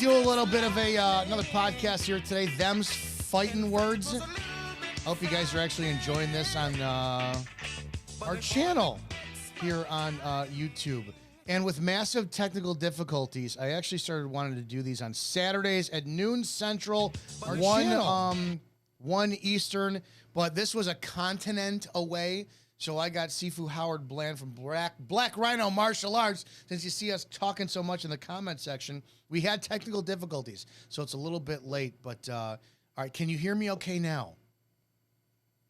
do a little bit of a another podcast here today. Them's Fighting Words. Hope you guys are actually enjoying this on our channel here on YouTube. And with massive technical difficulties, I actually started wanting to do these on Saturdays at noon Central, 1 Eastern. But this was a continent away. So I got Sifu Howard Bland from Black Rhino Martial Arts. Since you see us talking so much in the comment section, we had technical difficulties, so it's a little bit late. But all right, can you hear me okay now?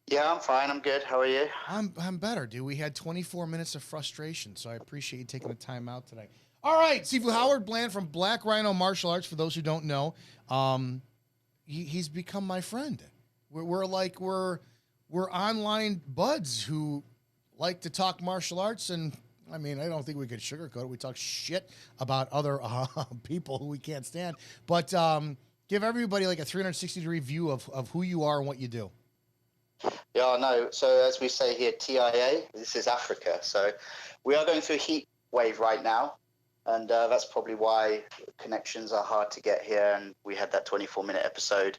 Yeah, I'm fine. I'm good. How are you? I'm better, dude. We had 24 minutes of frustration, so I appreciate you taking the time out today. All right, Sifu Howard Bland from Black Rhino Martial Arts. For those who don't know, he's become my friend. We're online buds who like to talk martial arts, and I mean, I don't think we could sugarcoat it. We talk shit about other people who we can't stand, but give everybody like a 360-degree view of who you are and what you do. Yeah, no. So as we say here, TIA, this is Africa. So we are going through a heat wave right now, and that's probably why connections are hard to get here, and we had that 24-minute episode.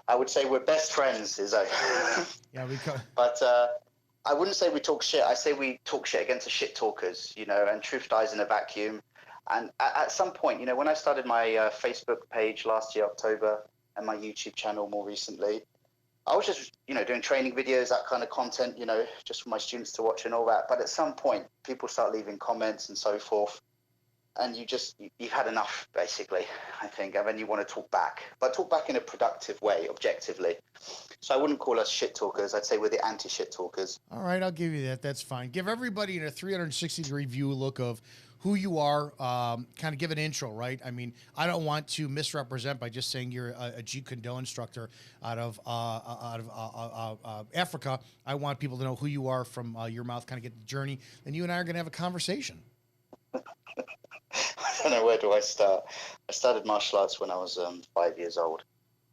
I would say we're best friends, Izzo. Yeah, we could. But I wouldn't say we talk shit. I say we talk shit against the shit talkers, you know, and truth dies in a vacuum. And at some point, you know, when I started my Facebook page last year, October, and my YouTube channel more recently, I was just, you know, doing training videos, that kind of content, you know, just for my students to watch and all that. But at some point, people start leaving comments and so forth. And you've had enough, basically, I think, and then you want to talk back, but talk back in a productive way, objectively. So I wouldn't call us shit talkers. I'd say we're the anti-shit talkers. All right, I'll give you that. That's fine. Give everybody a 360-degree view look of who you are, kind of give an intro, right? I mean, I don't want to misrepresent by just saying you're a Jeet Kune Do instructor out of Africa. I want people to know who you are from your mouth, kind of get the journey, and you and I are going to have a conversation. I don't know, where do I start? I started martial arts when I was 5 years old,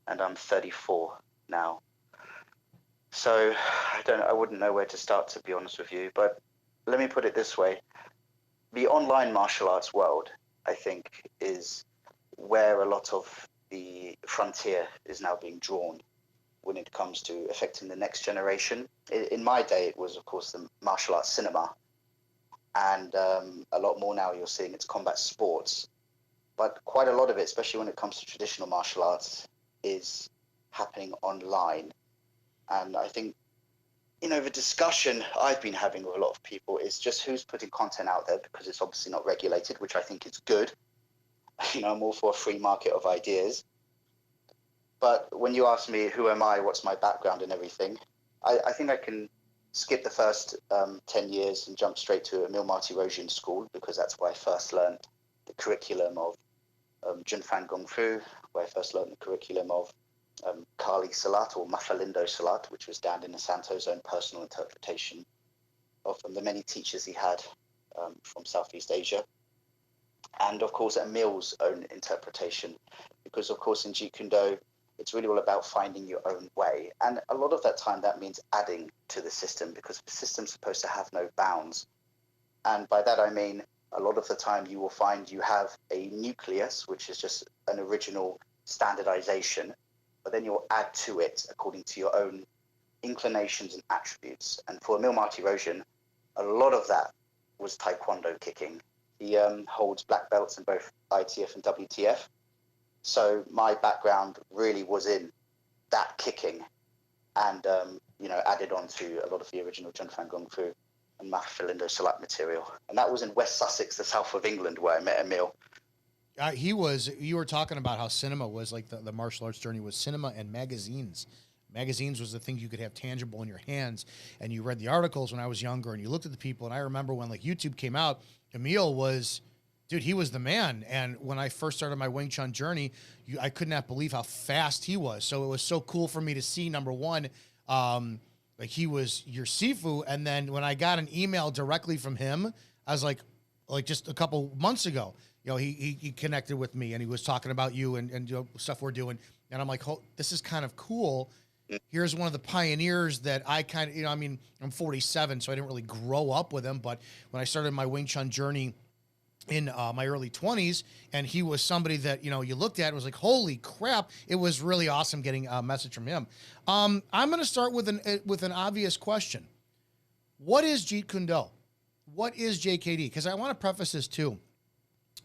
and I'm 34 now. So I wouldn't know where to start, to be honest with you. But let me put it this way: the online martial arts world, I think, is where a lot of the frontier is now being drawn when it comes to affecting the next generation. In my day, it was, of course, the martial arts cinema. And a lot more now you're seeing it's combat sports. But quite a lot of it, especially when it comes to traditional martial arts, is happening online. And I think, you know, the discussion I've been having with a lot of people is just who's putting content out there, because it's obviously not regulated, which I think is good. You know, I'm all for a free market of ideas. But when you ask me, who am I, what's my background and everything, I think I can skip the first 10 years and jump straight to Emil Marty Rosian School, because that's where I first learned the curriculum of Junfan Kung Fu, where I first learned the curriculum of Kali Salat, or Mafalindo Salat, which was Dan Inosanto's own personal interpretation of the many teachers he had from Southeast Asia. And of course, Emil's own interpretation, because of course in Jeet Kune Do, it's really all about finding your own way. And a lot of that time, that means adding to the system, because the system's supposed to have no bounds. And by that, I mean, a lot of the time you will find you have a nucleus, which is just an original standardization, but then you'll add to it according to your own inclinations and attributes. And for Emil Marty Rosian, a lot of that was Taekwondo kicking. He holds black belts in both ITF and WTF. So my background really was in that kicking, and you know, added on to a lot of the original Junfan Kung Fu and Mafalindo Salat material. And that was in West Sussex, the south of England, where I met Emil. You were talking about how cinema was like the martial arts journey was cinema and magazines. Magazines was the thing you could have tangible in your hands, and you read the articles when I was younger, and you looked at the people. And I remember when like YouTube came out, Emil was, dude, he was the man. And when I first started my Wing Chun journey, I could not believe how fast he was. So it was so cool for me to see, number one, like he was your Sifu. And then when I got an email directly from him, I was like just a couple months ago, you know, he connected with me and he was talking about you and you know, stuff we're doing. And I'm like, oh, this is kind of cool. Here's one of the pioneers that I kind of, you know, I mean, I'm 47, so I didn't really grow up with him. But when I started my Wing Chun journey in my early 20s, and he was somebody that you looked at and was like, holy crap. It was really awesome getting a message from him. I'm going to start with an obvious question. What is Jeet Kune Do? What is JKD? Because I want to preface this too.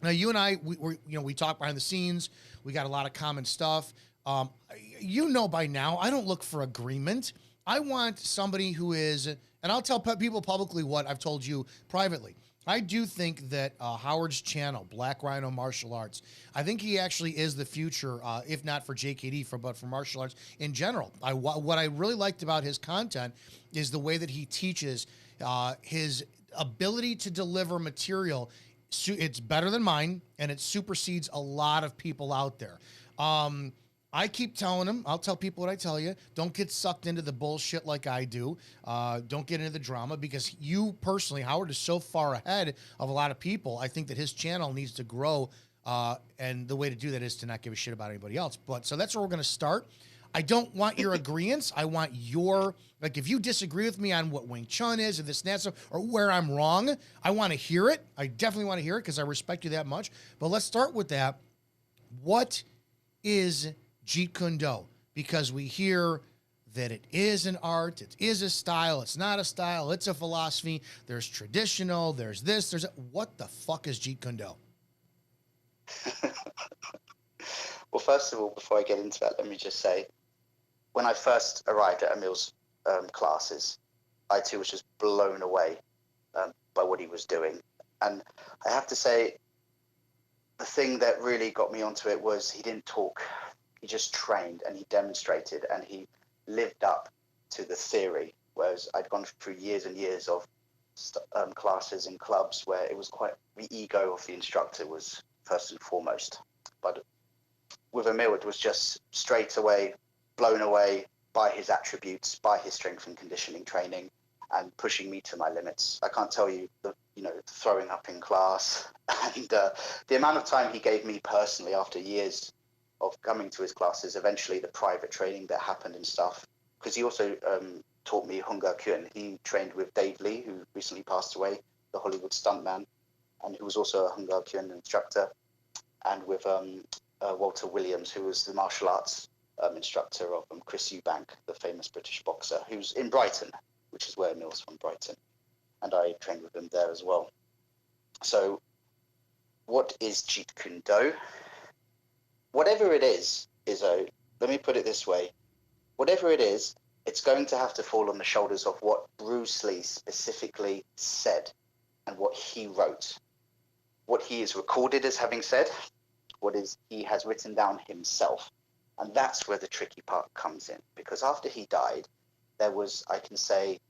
Now, you and I, we talk behind the scenes. We got a lot of common stuff. By now, I don't look for agreement. I want somebody who is, and I'll tell people publicly what I've told you privately. I do think that Howard's channel, Black Rhino Martial Arts, I think he actually is the future, if not for JKD, but for martial arts in general. What I really liked about his content is the way that he teaches, his ability to deliver material. It's better than mine, and it supersedes a lot of people out there. I keep telling him, I'll tell people what I tell you. Don't get sucked into the bullshit like I do. Don't get into the drama, because you personally, Howard, is so far ahead of a lot of people. I think that his channel needs to grow. And the way to do that is to not give a shit about anybody else. So that's where we're going to start. I don't want your agreements. I want if you disagree with me on what Wing Chun is or this and that stuff, or where I'm wrong, I want to hear it. I definitely want to hear it because I respect you that much. But let's start with that. What is Jeet Kune Do? Because we hear that it is an art, it is a style, it's not a style, it's a philosophy. There's traditional, there's this, there's that. What the fuck is Jeet Kune Do? Well, first of all, before I get into that, let me just say, when I first arrived at Emil's classes, I too was just blown away by what he was doing. And I have to say, the thing that really got me onto it was he didn't talk. He just trained, and he demonstrated, and he lived up to the theory. Whereas I'd gone through years and years of classes in clubs where it was quite, the ego of the instructor was first and foremost. But with Emil, it was just straight away blown away by his attributes, by his strength and conditioning training, and pushing me to my limits. I can't tell you the throwing up in class, and the amount of time he gave me personally after years of coming to his classes, eventually the private training that happened and stuff. Because he also taught me Hung Kyun. He trained with Dave Lee, who recently passed away, the Hollywood stuntman, and who was also a Hung Kyun instructor, and with Walter Williams, who was the martial arts instructor of Chris Eubank, the famous British boxer, who's in Brighton, which is where Emil's from, Brighton. And I trained with him there as well. So what is Jeet Kune Do? Whatever it is, Izzo, let me put it this way. Whatever it is, it's going to have to fall on the shoulders of what Bruce Lee specifically said and what he wrote. What he is recorded as having said, he has written down himself. And that's where the tricky part comes in. Because after he died, there was, I can say,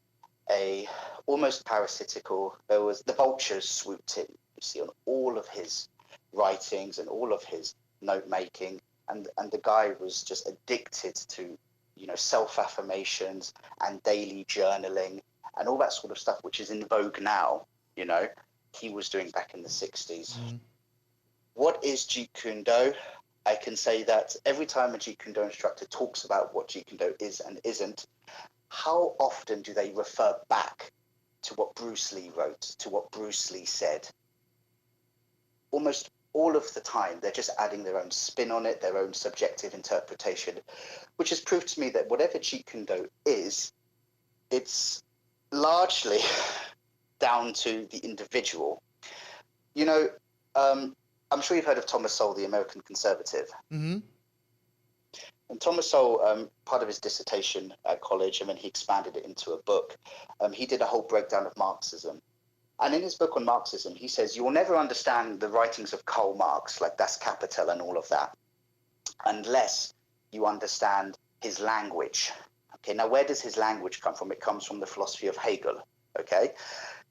almost parasitical, there was the vultures swooped in, you see, on all of his writings and all of his note making, and the guy was just addicted to self-affirmations and daily journaling and all that sort of stuff, which is in vogue now. He was doing back in the 60s. What is Jeet Kune Do? I can say that every time a Jeet Kune Do instructor talks about what Jeet Kune Do is and isn't, how often do they refer back to what Bruce Lee wrote, to what Bruce Lee said? Almost all of the time, they're just adding their own spin on it, their own subjective interpretation, which has proved to me that whatever Jeet Kune Do is, it's largely down to the individual. I'm sure you've heard of Thomas Sowell, the American conservative. Mm-hmm. And Thomas Sowell, part of his dissertation at college, and then he expanded it into a book, he did a whole breakdown of Marxism. And in his book on Marxism, he says, you will never understand the writings of Karl Marx, like Das Kapital and all of that, unless you understand his language. Okay, now where does his language come from? It comes from the philosophy of Hegel. Okay,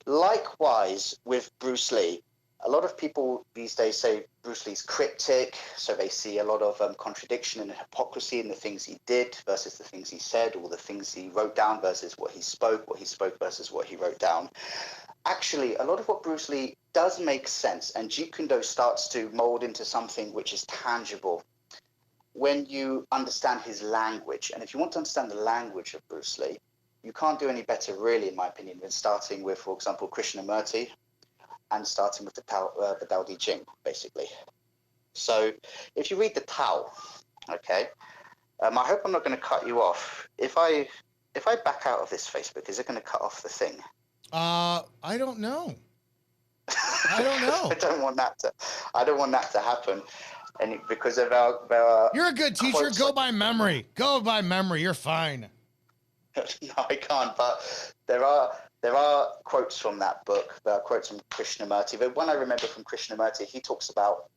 likewise with Bruce Lee. A lot of people these days say Bruce Lee's cryptic, so they see a lot of contradiction and hypocrisy in the things he did versus the things he said, or the things he wrote down versus what he spoke versus what he wrote down. Actually, a lot of what Bruce Lee does make sense, and Jeet Kune Do starts to mold into something which is tangible when you understand his language. And if you want to understand the language of Bruce Lee, you can't do any better, really, in my opinion, than starting with, for example, Krishnamurti, and starting with the Tao Te Ching, basically. So if you read the Tao, okay, I hope I'm not going to cut you off. If I back out of this Facebook, is it going to cut off the thing? I don't know. I don't know. I don't want that to happen, and because of our You're a good teacher. Go by memory. Go by memory. You're fine. No, I can't. But there are quotes from that book. There are quotes from Krishnamurti. The one I remember from Krishnamurti, he talks about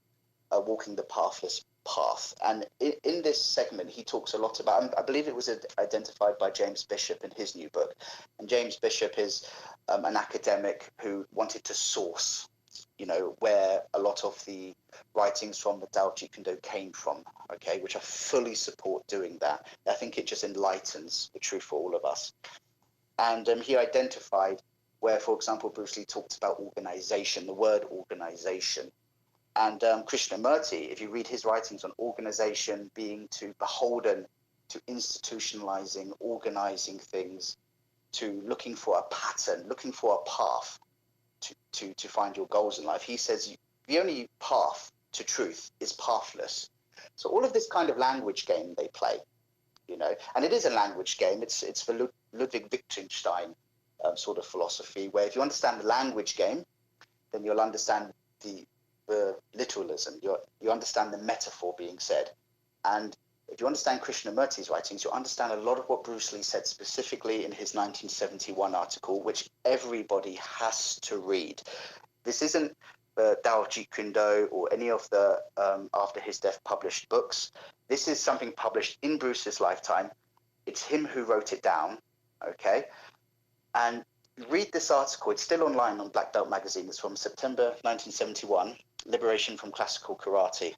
walking the pathless path. And in this segment, he talks a lot about, I believe it was identified by James Bishop in his new book. And James Bishop is an academic who wanted to source, where a lot of the writings from the Tao Jeet Kune Do came from, okay, which I fully support doing that. I think it just enlightens the truth for all of us. And he identified where, for example, Bruce Lee talked about organization, the word organization. And Krishnamurti, if you read his writings on organization, being too beholden to institutionalizing, organizing things, to looking for a pattern, looking for a path to find your goals in life, he says the only path to truth is pathless. So all of this kind of language game they play, and it is a language game. It's the Ludwig Wittgenstein sort of philosophy, where if you understand the language game, then you'll understand the literalism. You understand the metaphor being said, and if you understand Krishnamurti's writings, you'll understand a lot of what Bruce Lee said specifically in his 1971 article, which everybody has to read. This isn't the Tao Jeet Kune Do or any of the after his death published books. This is something published in Bruce's lifetime. It's him who wrote it down, okay? And read this article. It's still online on Black Belt magazine. It's from September 1971, Liberation from Classical Karate.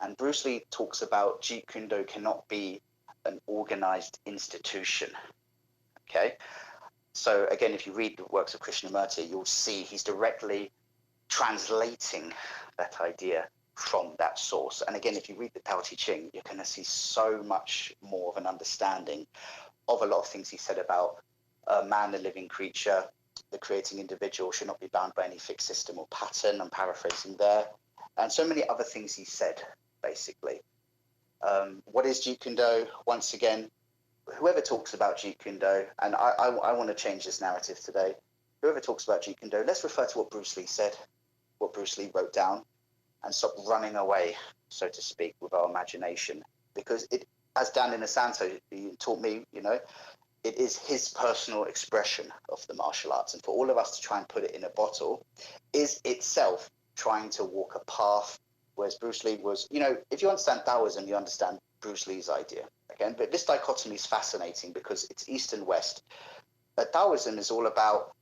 And Bruce Lee talks about Jeet Kune Do cannot be an organized institution, okay? So again, if you read the works of Krishnamurti, you'll see he's directly translating that idea from that source. And again, if you read the Tao Te Ching, you're going to see so much more of an understanding of a lot of things he said about man, a living creature, the creating individual should not be bound by any fixed system or pattern. I'm paraphrasing there. And so many other things he said, basically. What is Jeet Kune Do? Once again, whoever talks about Jeet Kune Do, and I want to change this narrative today, whoever talks about Jeet Kune Do, let's refer to what Bruce Lee said, what Bruce Lee wrote down, and stop running away, so to speak, with our imagination. Because it, as Dan Inosanto taught me, it is his personal expression of the martial arts. And for all of us to try and put it in a bottle is itself trying to walk a path, whereas Bruce Lee was, if you understand Taoism, you understand Bruce Lee's idea. Again, but this dichotomy is fascinating because it's East and West. But Taoism is all about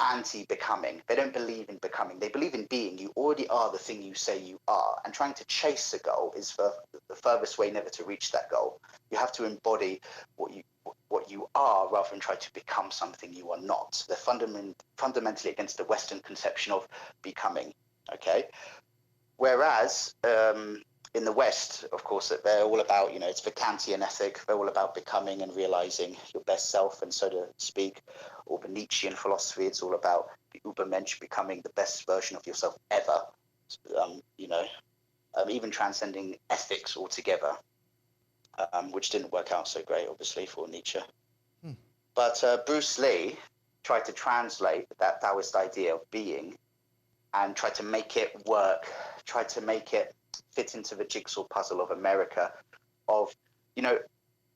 anti-becoming. They don't believe in becoming. They believe in being. You already are the thing you say you are. And trying to chase a goal is the furthest way never to reach that goal. You have to embody what you are rather than try to become something you are not. They're fundamentally against the Western conception of becoming, okay? Whereas in the West, of course, they're all about, it's the Kantian ethic. They're all about becoming and realizing your best self, and so to speak. Or the Nietzschean philosophy, it's all about the Übermensch, becoming the best version of yourself ever, even transcending ethics altogether, which didn't work out so great, obviously, for Nietzsche. But Bruce Lee tried to translate that Taoist idea of being and tried to make it work, tried to make it fit into the jigsaw puzzle of America, of,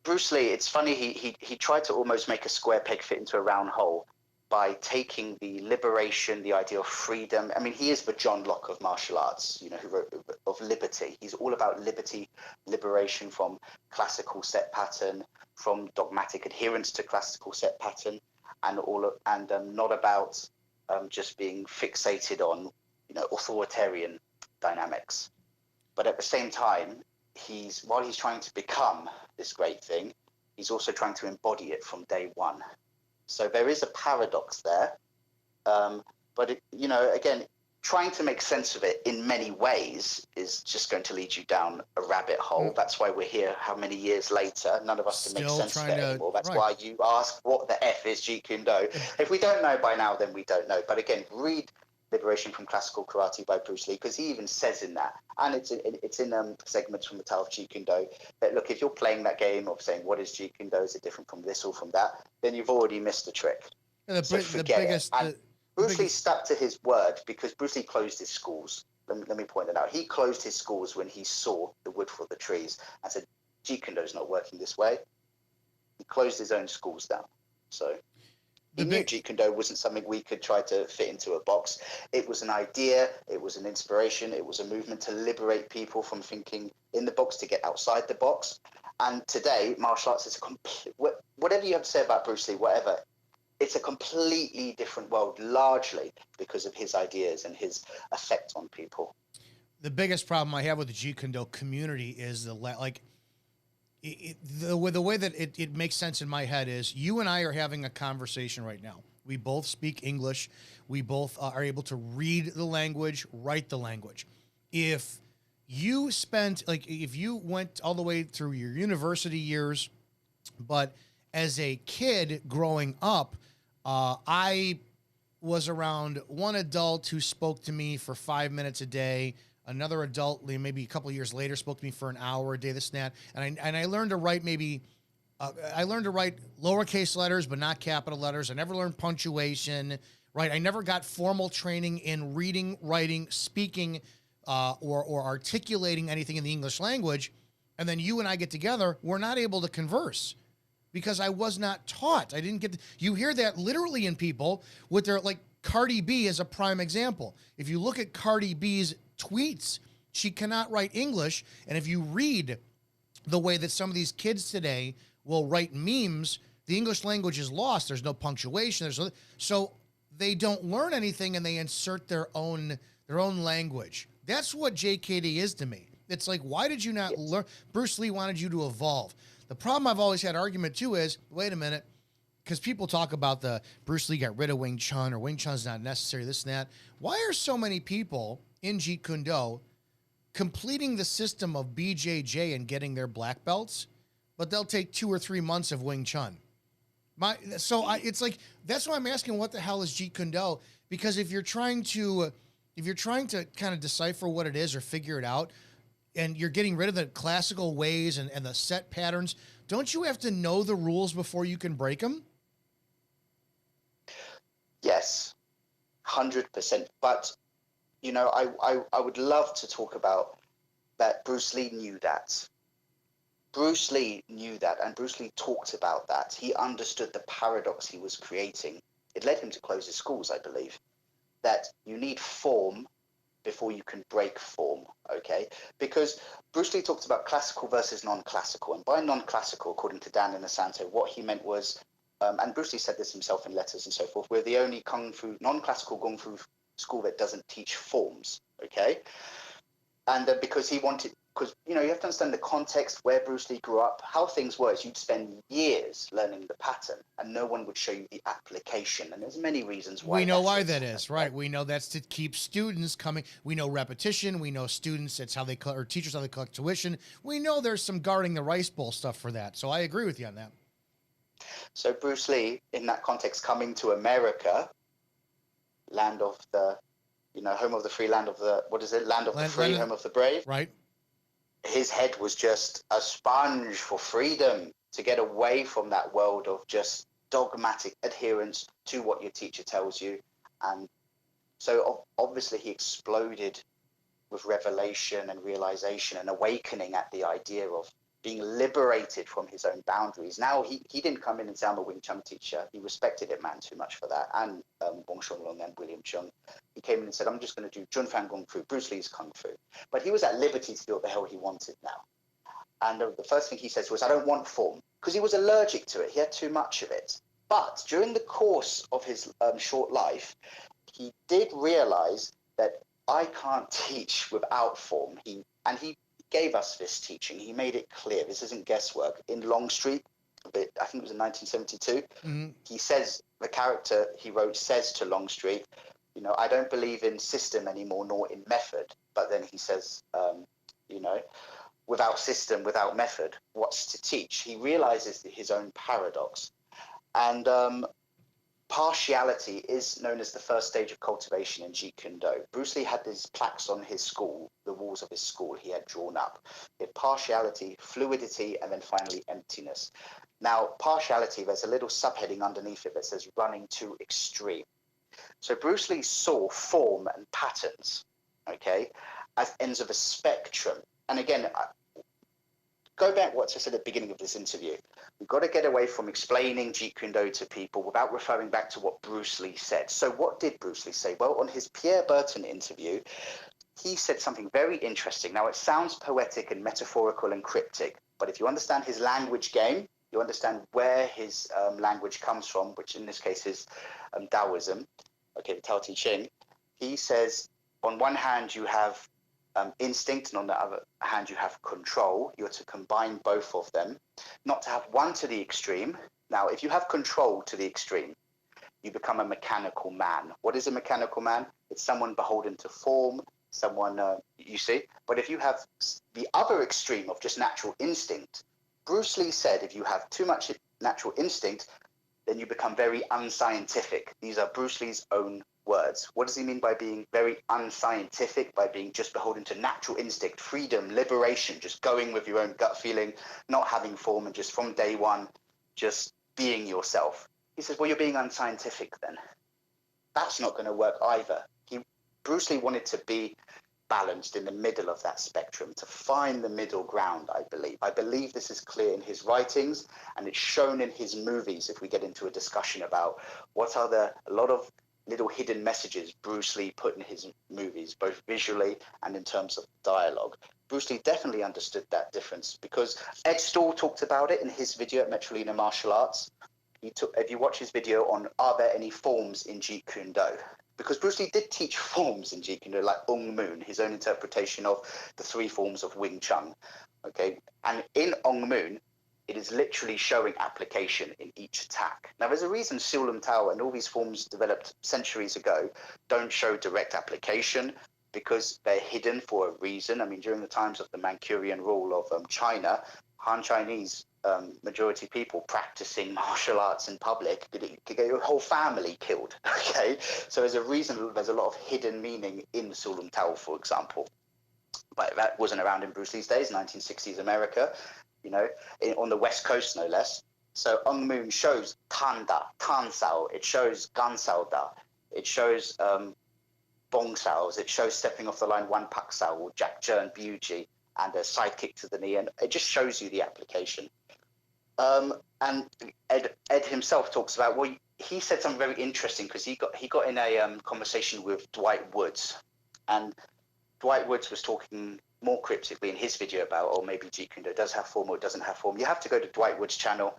Bruce Lee, it's funny, he tried to almost make a square peg fit into a round hole by taking the liberation, the idea of freedom. I mean, he is the John Locke of martial arts, who wrote of liberty. He's all about liberty, liberation from classical set pattern, from dogmatic adherence to classical set pattern, and not about just being fixated on, authoritarian dynamics. But at the same time, while he's trying to become this great thing, he's also trying to embody it from day one. So there is a paradox there. But, again, trying to make sense of it in many ways is just going to lead you down a rabbit hole. That's why we're here how many years later. None of us can make sense of it anymore. That's why you ask what the F is Jeet Kune Do. If we don't know by now, then we don't know. But again, read Liberation from Classical Karate by Bruce Lee, because he even says in that, and it's in segments from the Tao of Jeet Kune Do, that look, if you're playing that game of saying what is Jeet Kune Do, is it different from this or from that, then you've already missed the trick. Yeah, So forget it. And Bruce Lee stuck to his word, because Bruce Lee closed his schools. Let me point that out. He closed his schools when he saw the wood for the trees and said, Jeet Kune Do is not working this way. He closed his own schools down. So he knew Jeet Kune Do wasn't something we could try to fit into a box. It was an idea. It was an inspiration. It was a movement to liberate people from thinking in the box, to get outside the box. And today, martial arts is a complete, whatever you have to say about Bruce Lee, whatever, it's a completely different world, largely because of his ideas and his effect on people. The biggest problem I have with the Jeet Kune Do community is the way that it makes sense in my head is you and I are having a conversation right now. We both speak English. We both are able to read the language, write the language. If you if you went all the way through your university years, but as a kid growing up, I was around one adult who spoke to me for 5 minutes a day. Another adult, maybe a couple of years later, spoke to me for an hour a day, this and that. And I learned to write I learned to write lowercase letters, but not capital letters. I never learned punctuation, right? I never got formal training in reading, writing, speaking, or articulating anything in the English language. And then you and I get together, we're not able to converse because I was not taught. I didn't get you hear that literally in people with their, like, Cardi B is a prime example. If you look at Cardi B's tweets, she cannot write English. And if you read the way that some of these kids today will write memes, the English language is lost. There's no punctuation. So they don't learn anything, and they insert their own language. That's what JKD is to me. It's like, why did you not learn? Bruce Lee wanted you to evolve. The problem I've always had argument too is, wait a minute, because people talk about the Bruce Lee got rid of Wing Chun, or Wing Chun's not necessary, this and that. Why are so many people in Jeet Kune Do completing the system of BJJ and getting their black belts, but they'll take 2 or 3 months of Wing Chun? It's like, that's why I'm asking, what the hell is Jeet Kune Do? Because if you're trying to kind of decipher what it is or figure it out, and you're getting rid of the classical ways and the set patterns, don't you have to know the rules before you can break them? Yes, 100%. But I would love to talk about that. Bruce Lee knew that. Bruce Lee knew that, and Bruce Lee talked about that. He understood the paradox he was creating. It led him to close his schools, I believe, that you need form before you can break form, okay? Because Bruce Lee talked about classical versus non-classical, and by non-classical, according to Dan Inosanto, what he meant was, and Bruce Lee said this himself in letters and so forth, we're the only non-classical Kung Fu school that doesn't teach forms, okay? And because you have to understand the context where Bruce Lee grew up, how things were is you'd spend years learning the pattern and no one would show you the application. And there's many reasons why. We know why that is, right? We know that's to keep students coming. We know repetition. We know students, it's how they or teachers, how they collect tuition. We know there's some guarding the rice bowl stuff for that. So I agree with you on that. So Bruce Lee, in that context, coming to America, land of the, home of the free, land of the, land of the free, home of the brave. Right. His head was just a sponge for freedom, to get away from that world of just dogmatic adherence to what your teacher tells you. And so obviously he exploded with revelation and realization and awakening at the idea of being liberated from his own boundaries. Now, he didn't come in and say, I'm a Wing Chun teacher. He respected it, man, too much for that. And Wong Shun Leung and William Chung. He came in and said, I'm just going to do Jun Fan Kung Fu, Bruce Lee's Kung Fu. But he was at liberty to do what the hell he wanted now. And the first thing he says was, I don't want form, because he was allergic to it. He had too much of it. But during the course of his short life, he did realize that I can't teach without form. He gave us this teaching. He made it clear. This isn't guesswork. In Longstreet, I think it was in 1972, He says, the character he wrote says to Longstreet, I don't believe in system anymore, nor in method. But then he says, without system, without method, what's to teach? He realizes his own paradox. And partiality is known as the first stage of cultivation in Jeet Kune Do. Bruce Lee had these plaques on his school, the walls of his school he had drawn up. He had partiality, fluidity, and then finally emptiness. Now, partiality, there's a little subheading underneath it that says running to extreme. So Bruce Lee saw form and patterns, okay, as ends of a spectrum. And again, go back what I said at the beginning of this interview. We've got to get away from explaining Jeet Kune Do to people without referring back to what Bruce Lee said. So what did Bruce Lee say? Well, on his Pierre Berton interview, he said something very interesting. Now, it sounds poetic and metaphorical and cryptic, but if you understand his language game, you understand where his language comes from, which in this case is Taoism, okay, the Tao Te Ching. He says, on one hand, you have instinct, and on the other hand, you have control. You're to combine both of them, not to have one to the extreme. Now, if you have control to the extreme, you become a mechanical man. What is a mechanical man? It's someone beholden to form, someone, you see. But if you have the other extreme of just natural instinct, Bruce Lee said if you have too much natural instinct, then you become very unscientific. These are Bruce Lee's own words. What does he mean by being very unscientific? By being just beholden to natural instinct, freedom, liberation, just going with your own gut feeling, not having form, and just from day one, just being yourself. He says, well, you're being unscientific then. That's not going to work either. Bruce Lee wanted to be balanced in the middle of that spectrum, to find the middle ground, I believe. I believe this is clear in his writings, and it's shown in his movies if we get into a discussion about what are a lot of little hidden messages Bruce Lee put in his movies, both visually and in terms of dialogue. Bruce Lee definitely understood that difference, because Ed Stall talked about it in his video at Metrolina Martial Arts. If you watch his video on are there any forms in Jeet Kune Do, because Bruce Lee did teach forms in Jeet Kune Do, like Ung Moon, his own interpretation of the 3 forms of Wing Chun. Okay, and in Ung Moon, it is literally showing application in each attack. Now, there's a reason Siu Lum Tao and all these forms developed centuries ago don't show direct application, because they're hidden for a reason. I mean, during the times of the Manchurian rule of China, Han Chinese majority people practicing martial arts in public could get your whole family killed. Okay, so there's a reason there's a lot of hidden meaning in Siu Lum Tao, for example. But that wasn't around in Bruce Lee's days, 1960s America, you know, on the West Coast, no less. So Ung Moon shows Tanda, Tan Sao, it shows Gan Sao Da, it shows Bong Saos, it shows stepping off the line Wan Pak Sao, or Jack Jern Buji, and a side kick to the knee, and it just shows you the application. And Ed himself talks about, well, he said something very interesting, because he got in a conversation with Dwight Woods, and Dwight Woods was talking more cryptically in his video about, oh, maybe Jeet Kune Do does have form or it doesn't have form. You have to go to Dwight Woods' channel.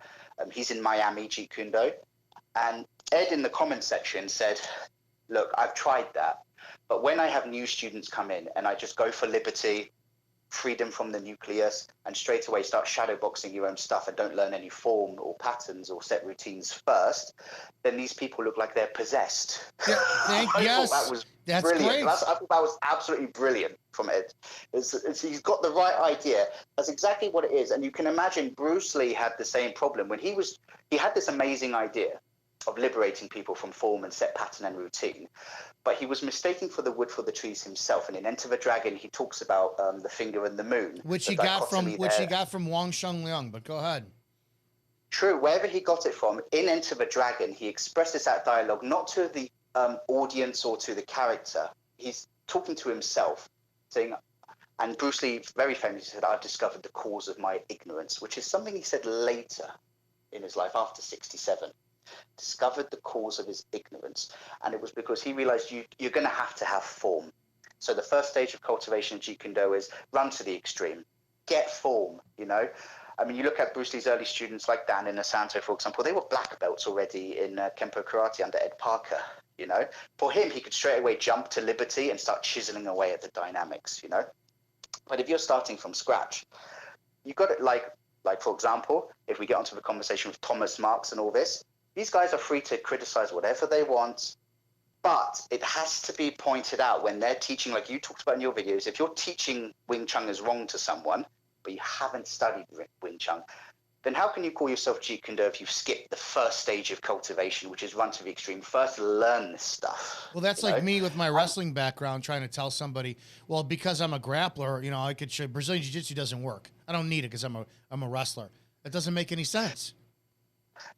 He's in Miami, Jeet Kune Do. And Ed in the comment section said, look, I've tried that, but when I have new students come in and I just go for liberty, freedom from the nucleus, and straight away start shadowboxing your own stuff and don't learn any form or patterns or set routines first, then these people look like they're possessed. Yeah, yes, that was that's brilliant. great. I thought that was absolutely brilliant from Ed. He's got the right idea. That's exactly what it is. And you can imagine Bruce Lee had the same problem when he had this amazing idea of liberating people from form and set pattern and routine. But he was mistaking for the wood for the trees himself. And in Enter the Dragon, he talks about the finger and the moon, which he got from Wang Sheng Liang. But go ahead. True, wherever he got it from, in Enter the Dragon, he expresses that dialogue not to the audience or to the character. He's talking to himself, saying, and Bruce Lee very famously said, I've discovered the cause of my ignorance, which is something he said later in his life, after 67. Discovered the cause of his ignorance, and it was because he realized you're going to have form. So the first stage of cultivation in Jeet Kune Do is run to the extreme, get form. You know, I mean, you look at Bruce Lee's early students like Dan and Asanto, for example. They were black belts already in Kempo Karate under Ed Parker. You know, for him, he could straight away jump to liberty and start chiseling away at the dynamics. You know, but if you're starting from scratch, you got it. Like for example, if we get onto the conversation with Thomas Marks and all this. These guys are free to criticize whatever they want, but it has to be pointed out when they're teaching, like you talked about in your videos, if you're teaching Wing Chun is wrong to someone, but you haven't studied Wing Chun, then how can you call yourself Jeet Kune Do if you've skipped the first stage of cultivation, which is run to the extreme? First, learn this stuff. Well, that's like me with my wrestling background trying to tell somebody, well, because I'm a grappler, I could show Brazilian Jiu-Jitsu doesn't work. I don't need it because I'm a wrestler. That doesn't make any sense.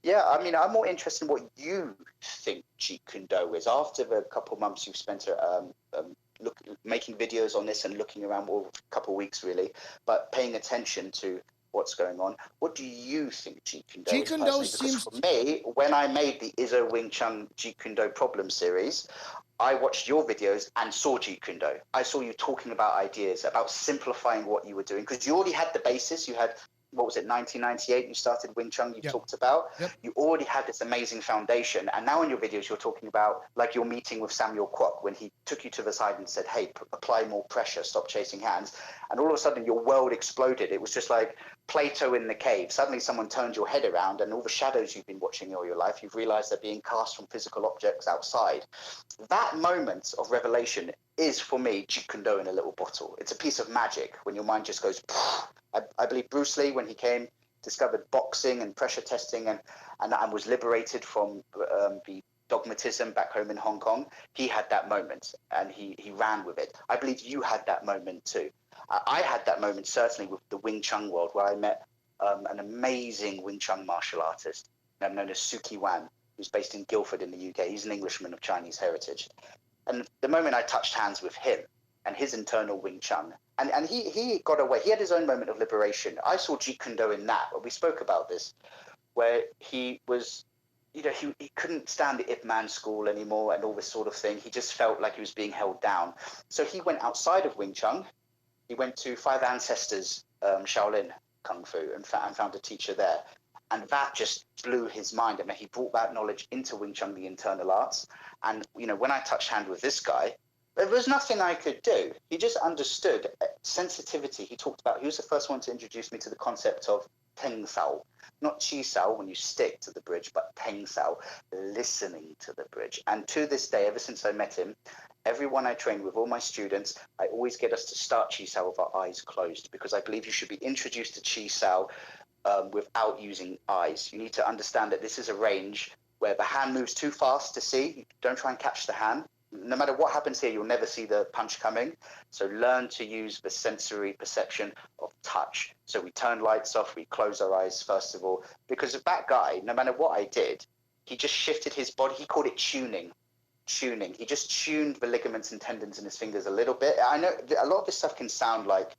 Yeah, I mean, I'm more interested in what you think Jeet Kune Do is. After the couple of months you've spent making videos on this and looking around, well, a couple of weeks really, but paying attention to what's going on, what do you think Jeet Kune Do is? Jeet Kune Do seems... For me, when I made the Izzo Wing Chun Jeet Kune Do problem series, I watched your videos and saw Jeet Kune Do. I saw you talking about ideas, about simplifying what you were doing, because you already had the basis. You had, what was it, 1998 you started Wing Chun, you talked about. You already had this amazing foundation, and now in your videos you're talking about, like your meeting with Samuel Kwok, when he took you to the side and said, hey, apply more pressure, stop chasing hands, and all of a sudden your world exploded. It was just like Plato in the cave. Suddenly someone turned your head around, and all the shadows you've been watching all your life, you've realized they're being cast from physical objects outside. That moment of revelation is, for me, Jeet Kune Do in a little bottle. It's a piece of magic when your mind just goes... I believe Bruce Lee, when he came, discovered boxing and pressure testing and was liberated from the dogmatism back home in Hong Kong, he had that moment and he ran with it. I believe you had that moment too. I had that moment certainly with the Wing Chun world, where I met an amazing Wing Chun martial artist known as Suki Wan, who's based in Guildford in the UK. He's an Englishman of Chinese heritage. And the moment I touched hands with him and his internal Wing Chun, and he got away. He had his own moment of liberation. I saw Jeet Kune Do in that. We spoke about this, where he was, he couldn't stand the Ip Man school anymore and all this sort of thing. He just felt like he was being held down. So he went outside of Wing Chun. He went to Five Ancestors Shaolin Kung Fu and found a teacher there. And that just blew his mind. I mean, he brought that knowledge into Wing Chun, the internal arts. And, when I touched hand with this guy, there was nothing I could do. He just understood sensitivity. He was the first one to introduce me to the concept of Teng Sao, not Chi Sao when you stick to the bridge, but Teng Sao, listening to the bridge. And to this day, ever since I met him, everyone I train with, all my students, I always get us to start Chi Sao with our eyes closed, because I believe you should be introduced to Chi Sao without using eyes. You need to understand that this is a range where the hand moves too fast to see. Don't try and catch the hand. No matter what happens here, you'll never see the punch coming. So learn to use the sensory perception of touch. So we turn lights off, we close our eyes first of all, because of that guy, no matter what I did, he just shifted his body. He called it tuning. He just tuned the ligaments and tendons in his fingers a little bit. I know a lot of this stuff can sound like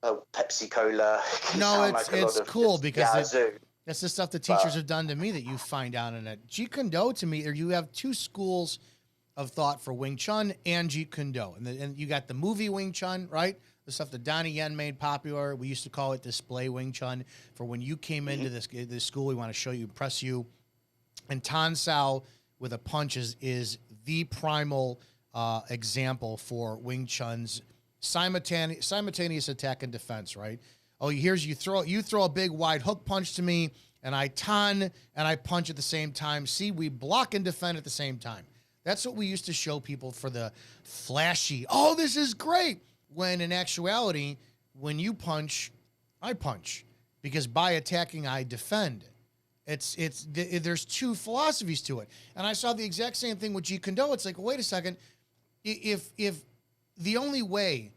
Pepsi Cola. No, it's cool because Yazoo. That's the stuff the teachers have done to me that you find out in it. Jeet Kune Do, to me, you have two schools of thought for Wing Chun and Jeet Kune Do. And you got the movie Wing Chun, right? The stuff that Donnie Yen made popular. We used to call it display Wing Chun. For when you came into this school, we want to show you, impress you. And Tan Sao with a punch is the primal example for Wing Chun's simultaneous attack and defense, right? Oh, you throw a big wide hook punch to me, and I tan and I punch at the same time. See, we block and defend at the same time. That's what we used to show people for the flashy, oh, this is great. When in actuality, when you punch, I punch. Because by attacking, I defend. There's two philosophies to it. And I saw the exact same thing with Jeet Kune Do. It's like, wait a second. If the only way,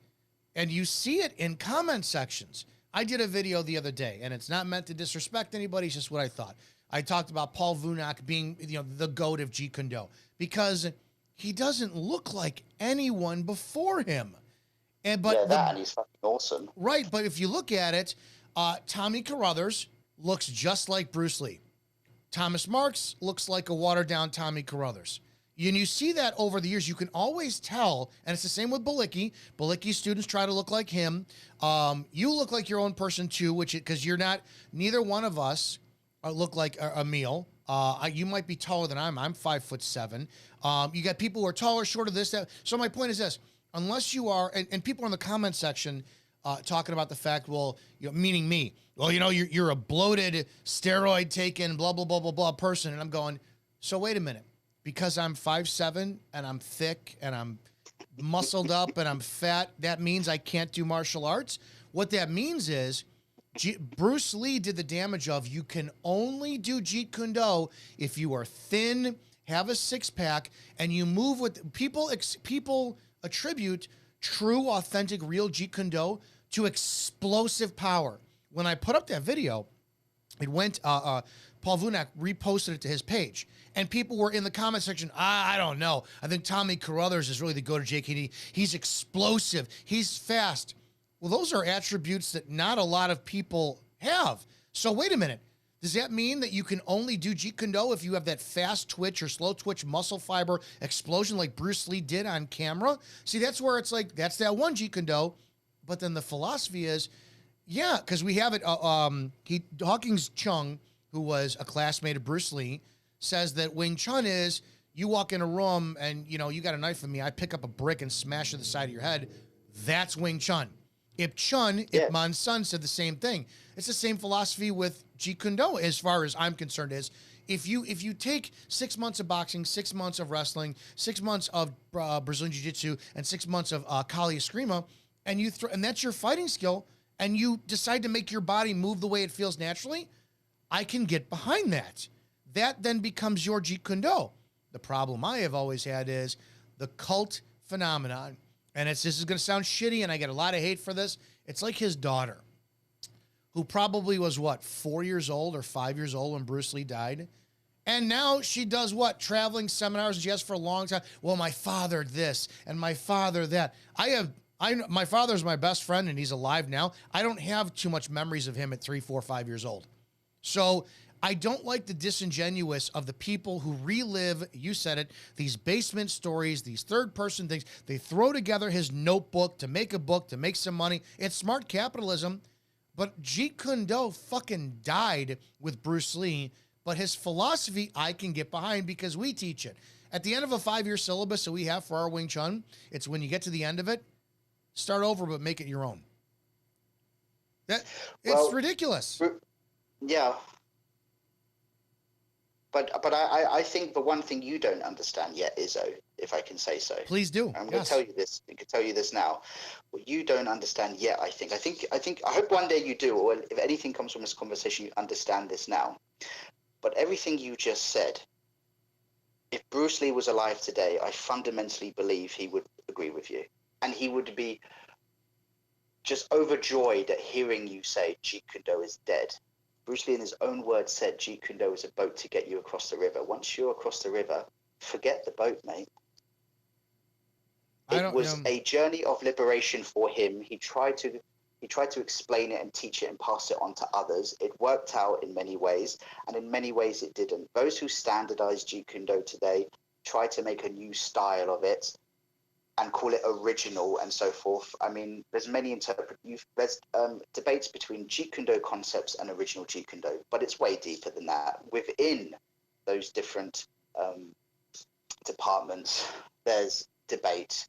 and you see it in comment sections. I did a video the other day, and it's not meant to disrespect anybody. It's just what I thought. I talked about Paul Vunak being, the GOAT of Jeet Kune Do because he doesn't look like anyone before him. And he's fucking awesome. Right, but if you look at it, Tommy Carruthers looks just like Bruce Lee. Thomas Marks looks like a watered-down Tommy Carruthers. And you see that over the years. You can always tell, and it's the same with Balicki. Balicki's students try to look like him. You look like your own person too, because you're not. Neither one of us look like Emil. You might be taller than I'm 5'7". You got people who are taller, shorter, this, that. So my point is this: unless you are, and people in the comment section talking about the fact, well, meaning me. Well, you're a bloated, steroid taken, blah blah blah blah blah person, and I'm going. So wait a minute. Because I'm 5'7" and I'm thick and I'm muscled up and I'm fat, that means I can't do martial arts? What that means is Bruce Lee did the damage of you can only do Jeet Kune Do if you are thin, have a six pack, and you move with people. People attribute true, authentic, real Jeet Kune Do to explosive power. When I put up that video, it went. Paul Vunak reposted it to his page, and people were in the comment section. I don't know. I think Tommy Carruthers is really the go to JKD. He's explosive. He's fast. Well, those are attributes that not a lot of people have. So wait a minute. Does that mean that you can only do Jeet Kune Do if you have that fast twitch or slow twitch muscle fiber explosion like Bruce Lee did on camera? See, that's where it's like, that's that one Jeet Kune Do. But then the philosophy is, yeah, because we have it. Hawkins Chung, who was a classmate of Bruce Lee, says that Wing Chun is you walk in a room and, you got a knife in me. I pick up a brick and smash it to the side of your head. That's Wing Chun. Ip Man's son said the same thing. It's the same philosophy with Jeet Kune Do, as far as I'm concerned, is if you take 6 months of boxing, 6 months of wrestling, 6 months of Brazilian Jiu-Jitsu, and 6 months of Kali Eskrima, and and that's your fighting skill, and you decide to make your body move the way it feels naturally, I can get behind that. That then becomes your Jeet Kune Do. The problem I have always had is the cult phenomenon. And this is going to sound shitty, and I get a lot of hate for this. It's like his daughter, who probably was, 4 years old or 5 years old when Bruce Lee died. And now she does what? Traveling seminars, and she has for a long time. Well, my father this, and my father that. My father's my best friend, and he's alive now. I don't have too much memories of him at 3, 4, 5 years old. So I don't like the disingenuous of the people who relive, you said it, these basement stories, these third-person things. They throw together his notebook to make a book, to make some money. It's smart capitalism, but Jeet Kune Do fucking died with Bruce Lee, but his philosophy I can get behind because we teach it. At the end of a 5-year syllabus that we have for our Wing Chun, it's when you get to the end of it, start over but make it your own. It's ridiculous. Yeah. But I think the one thing you don't understand yet, Izzo, if I can say so. Please do. I'm going to tell you this. I can tell you this now. What you don't understand yet, I hope one day you do, or if anything comes from this conversation, you understand this now. But everything you just said, if Bruce Lee was alive today, I fundamentally believe he would agree with you. And he would be just overjoyed at hearing you say Jeet Kune Do is dead. Bruce Lee, in his own words, said Jeet Kune Do is a boat to get you across the river. Once you're across the river, forget the boat, mate. It was a journey of liberation for him. He tried to explain it and teach it and pass it on to others. It worked out in many ways, and in many ways it didn't. Those who standardize Jeet Kune Do today try to make a new style of it and call it original and so forth. I mean, there's many there's debates between Jeet Kune Do concepts and original Jeet Kune Do, but it's way deeper than that. Within those different departments, there's debate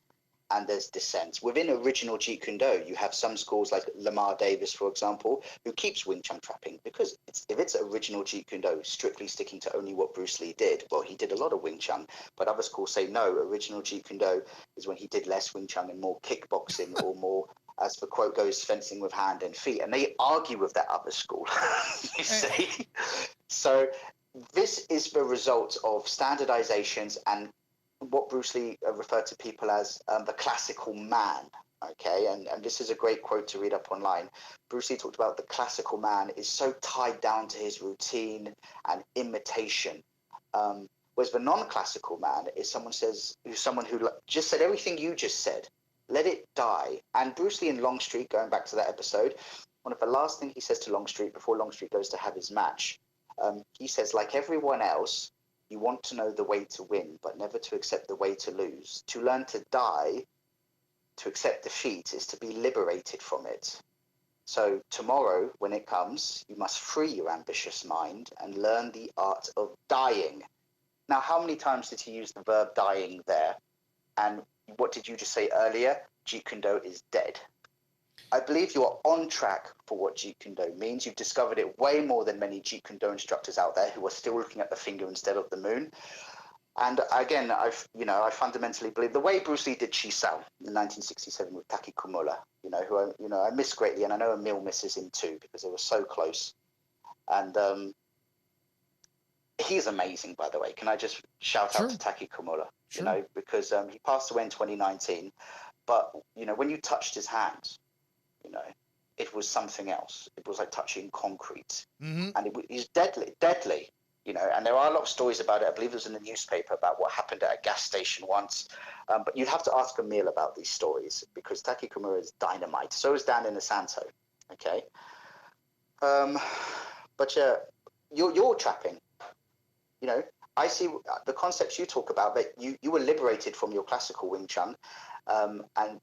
and there's dissent. Within original Jeet Kune Do, you have some schools like Lamar Davis, for example, who keeps Wing Chun trapping because if it's original Jeet Kune Do, strictly sticking to only what Bruce Lee did, well, he did a lot of Wing Chun, but other schools say no, original Jeet Kune Do is when he did less Wing Chun and more kickboxing or more, as the quote goes, fencing with hand and feet. And they argue with that other school, you see. So this is the result of standardizations and what Bruce Lee referred to people as the classical man, okay? And this is a great quote to read up online. Bruce Lee talked about the classical man is so tied down to his routine and imitation. Whereas the non-classical man is someone who just said everything you just said. Let it die. And Bruce Lee in Longstreet, going back to that episode, one of the last things he says to Longstreet before Longstreet goes to have his match, he says, like everyone else, you want to know the way to win, but never to accept the way to lose. To learn to die, to accept defeat, is to be liberated from it. So tomorrow, when it comes, you must free your ambitious mind and learn the art of dying. Now, how many times did he use the verb dying there? And what did you just say earlier? Jeet Kune Do is dead. I believe you are on track for what Jeet Kune Do means. You've discovered it way more than many Jeet Kune Do instructors out there who are still looking at the finger instead of the moon. And again, I fundamentally believe the way Bruce Lee did Chi Sao in 1967 with Taki Kumura, who I miss greatly, and I know Emil misses him too because they were so close. And he's amazing, by the way. Can I just shout out to Taki Kumura? Sure. Because he passed away in 2019. But when you touched his hands, it was something else. It was like touching concrete, and he's deadly. And there are a lot of stories about it. I believe it was in the newspaper about what happened at a gas station once. But you'd have to ask Emil about these stories because Taki Kumura is dynamite. So is Dan Inosanto. Okay. But yeah, you're trapping. I see the concepts you talk about, that you were liberated from your classical Wing Chun, and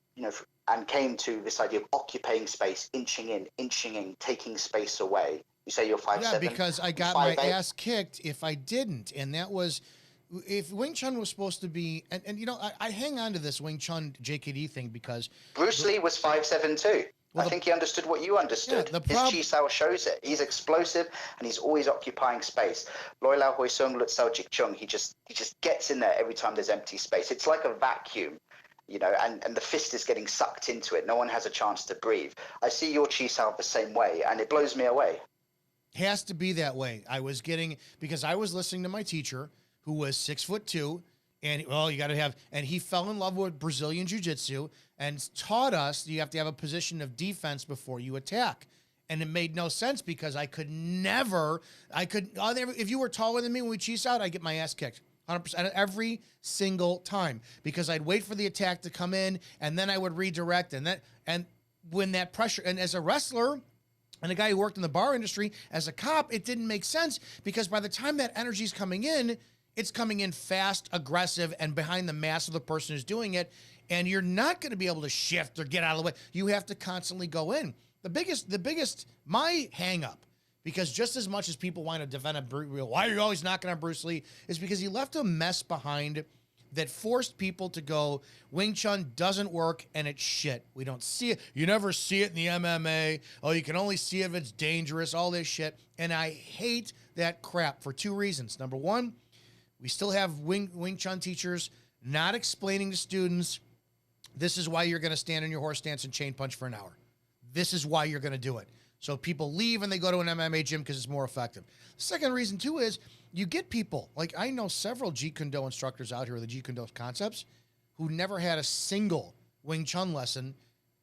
came to this idea of occupying space, inching in, taking space away. You say you're 5'7". Yeah, because I got my ass kicked if I didn't, and that was, if Wing Chun was supposed to be, and I hang on to this Wing Chun JKD thing because Bruce Lee was 5'7" too. Well, I think he understood what you understood. Yeah, his Chi Sao shows it. He's explosive and he's always occupying space. Loi Lao Hoi Sung Lut Sao Jik Chung, he just gets in there every time there's empty space. It's like a vacuum, and the fist is getting sucked into it. No one has a chance to breathe. I see your Chi Sao the same way, and it blows me away. Has to be that way. Because I was listening to my teacher who was 6'2", and you got to have, and he fell in love with Brazilian Jiu-Jitsu and taught us you have to have a position of defense before you attack. And it made no sense because if you were taller than me when we cheese out, I'd get my ass kicked 100% every single time because I'd wait for the attack to come in and then I would redirect and when that pressure, and as a wrestler and a guy who worked in the bar industry, as a cop, it didn't make sense because by the time that energy's coming in, it's coming in fast, aggressive, and behind the mass of the person who's doing it. And you're not going to be able to shift or get out of the way. You have to constantly go in. My hang up, because just as much as people want to defend why are you always knocking on Bruce Lee, is because he left a mess behind that forced people to go, Wing Chun doesn't work and it's shit. We don't see it. You never see it in the MMA. Oh, you can only see it if it's dangerous, all this shit. And I hate that crap for two reasons. Number one, we still have Wing Chun teachers not explaining to students, this is why you're going to stand in your horse stance and chain punch for an hour. This is why you're going to do it. So people leave and they go to an MMA gym because it's more effective. The second reason, too, is you get people, like I know several Jeet Kune Do instructors out here with the Jeet Kune Do concepts who never had a single Wing Chun lesson,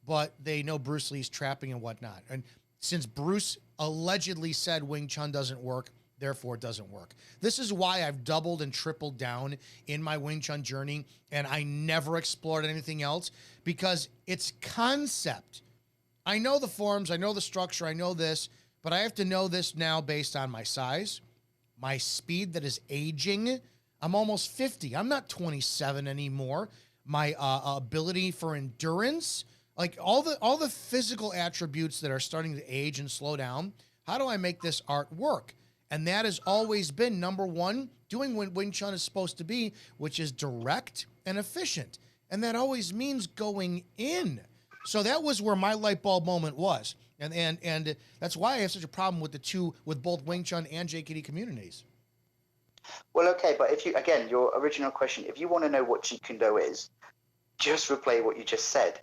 but they know Bruce Lee's trapping and whatnot. And since Bruce allegedly said Wing Chun doesn't work, therefore it doesn't work. This is why I've doubled and tripled down in my Wing Chun journey, and I never explored anything else because it's concept. I know the forms, I know the structure, I know this, but I have to know this now based on my size, my speed that is aging. I'm almost 50. I'm not 27 anymore. My ability for endurance, like all the physical attributes that are starting to age and slow down. How do I make this art work? And that has always been, number one, doing what Wing Chun is supposed to be, which is direct and efficient. And that always means going in. So that was where my light bulb moment was. And that's why I have such a problem with both Wing Chun and JKD communities. Well, okay, but your original question, if you want to know what Jeet Kune Do is, just replay what you just said.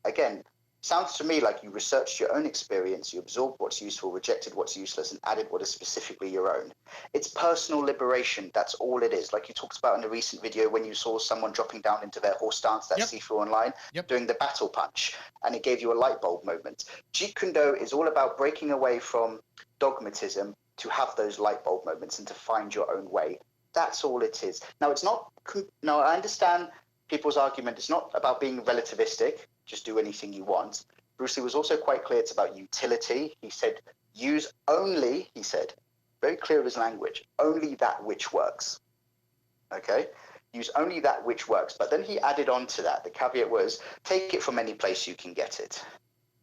Again, sounds to me like you researched your own experience, you absorbed what's useful, rejected what's useless, and added what is specifically your own. It's personal liberation. That's all it is. Like you talked about in a recent video when you saw someone dropping down into their horse stance, that Sifu online, doing the battle punch, and it gave you a light bulb moment. Jeet Kune Do is all about breaking away from dogmatism to have those light bulb moments and to find your own way. That's all it is. Now, I understand people's argument. It's not about being relativistic. Just do anything you want. Bruce Lee was also quite clear it's about utility. He said, very clear of his language, only that which works. Okay? Use only that which works. But then he added on to that. The caveat was, take it from any place you can get it.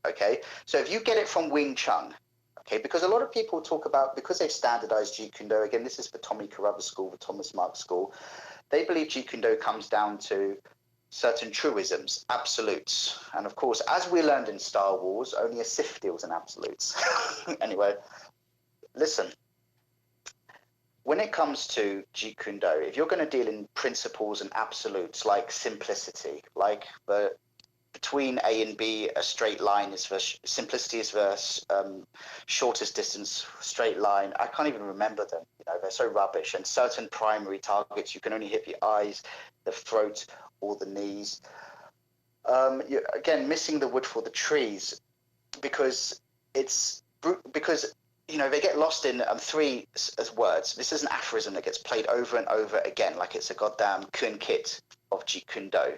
Okay? So if you get it from Wing Chun, okay, because a lot of people talk about, because they've standardized Jeet Kune Do, again, this is for Tommy Carruthers School, the Thomas Mark School, they believe Jeet Kune Do comes down to certain truisms, absolutes. And of course, as we learned in Star Wars, only a Sith deals in absolutes. Anyway, listen. when it comes to Jeet Kune Do, if you're going to deal in principles and absolutes like simplicity, like between A and B, a straight line is simplicity is the shortest distance straight line. I can't even remember them. They're so rubbish. And certain primary targets, you can only hit the eyes, the throat, or the knees. Again, missing the wood for the trees, because they get lost in three as words. This is an aphorism that gets played over and over again, like it's a goddamn Kun kit of Jeet Kune Do.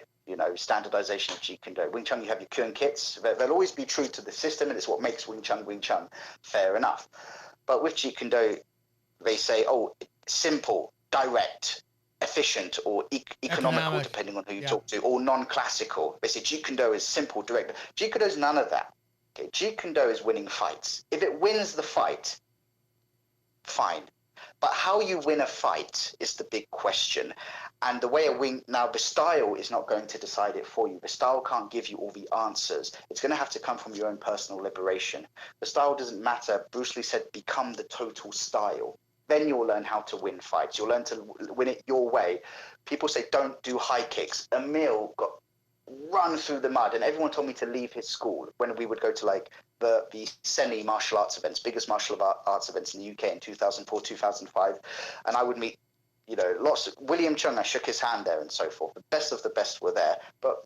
Standardization of Jeet Kune Do. Wing Chun, you have your Kun kits. They'll always be true to the system, and it's what makes Wing Chun Wing Chun. Fair enough. But with Jeet Kune Do, they say, simple, direct, efficient, or economical, depending on who you talk to, or non-classical. They say Jeet Kune Do is simple, direct. Jeet Kune Do is none of that. Okay, Jeet Kune Do is winning fights. If it wins the fight, fine. But how you win a fight is the big question. And the way the style is not going to decide it for you. The style can't give you all the answers. It's going to have to come from your own personal liberation. The style doesn't matter. Bruce Lee said, become the total style. Then you'll learn how to win fights. You'll learn to win it your way. People say, don't do high kicks. Emil got run through the mud, and everyone told me to leave his school when we would go to like the Seni martial arts events, biggest martial arts events in the UK in 2004, 2005. And I would meet, lots of William Chung. I shook his hand there and so forth. The best of the best were there. But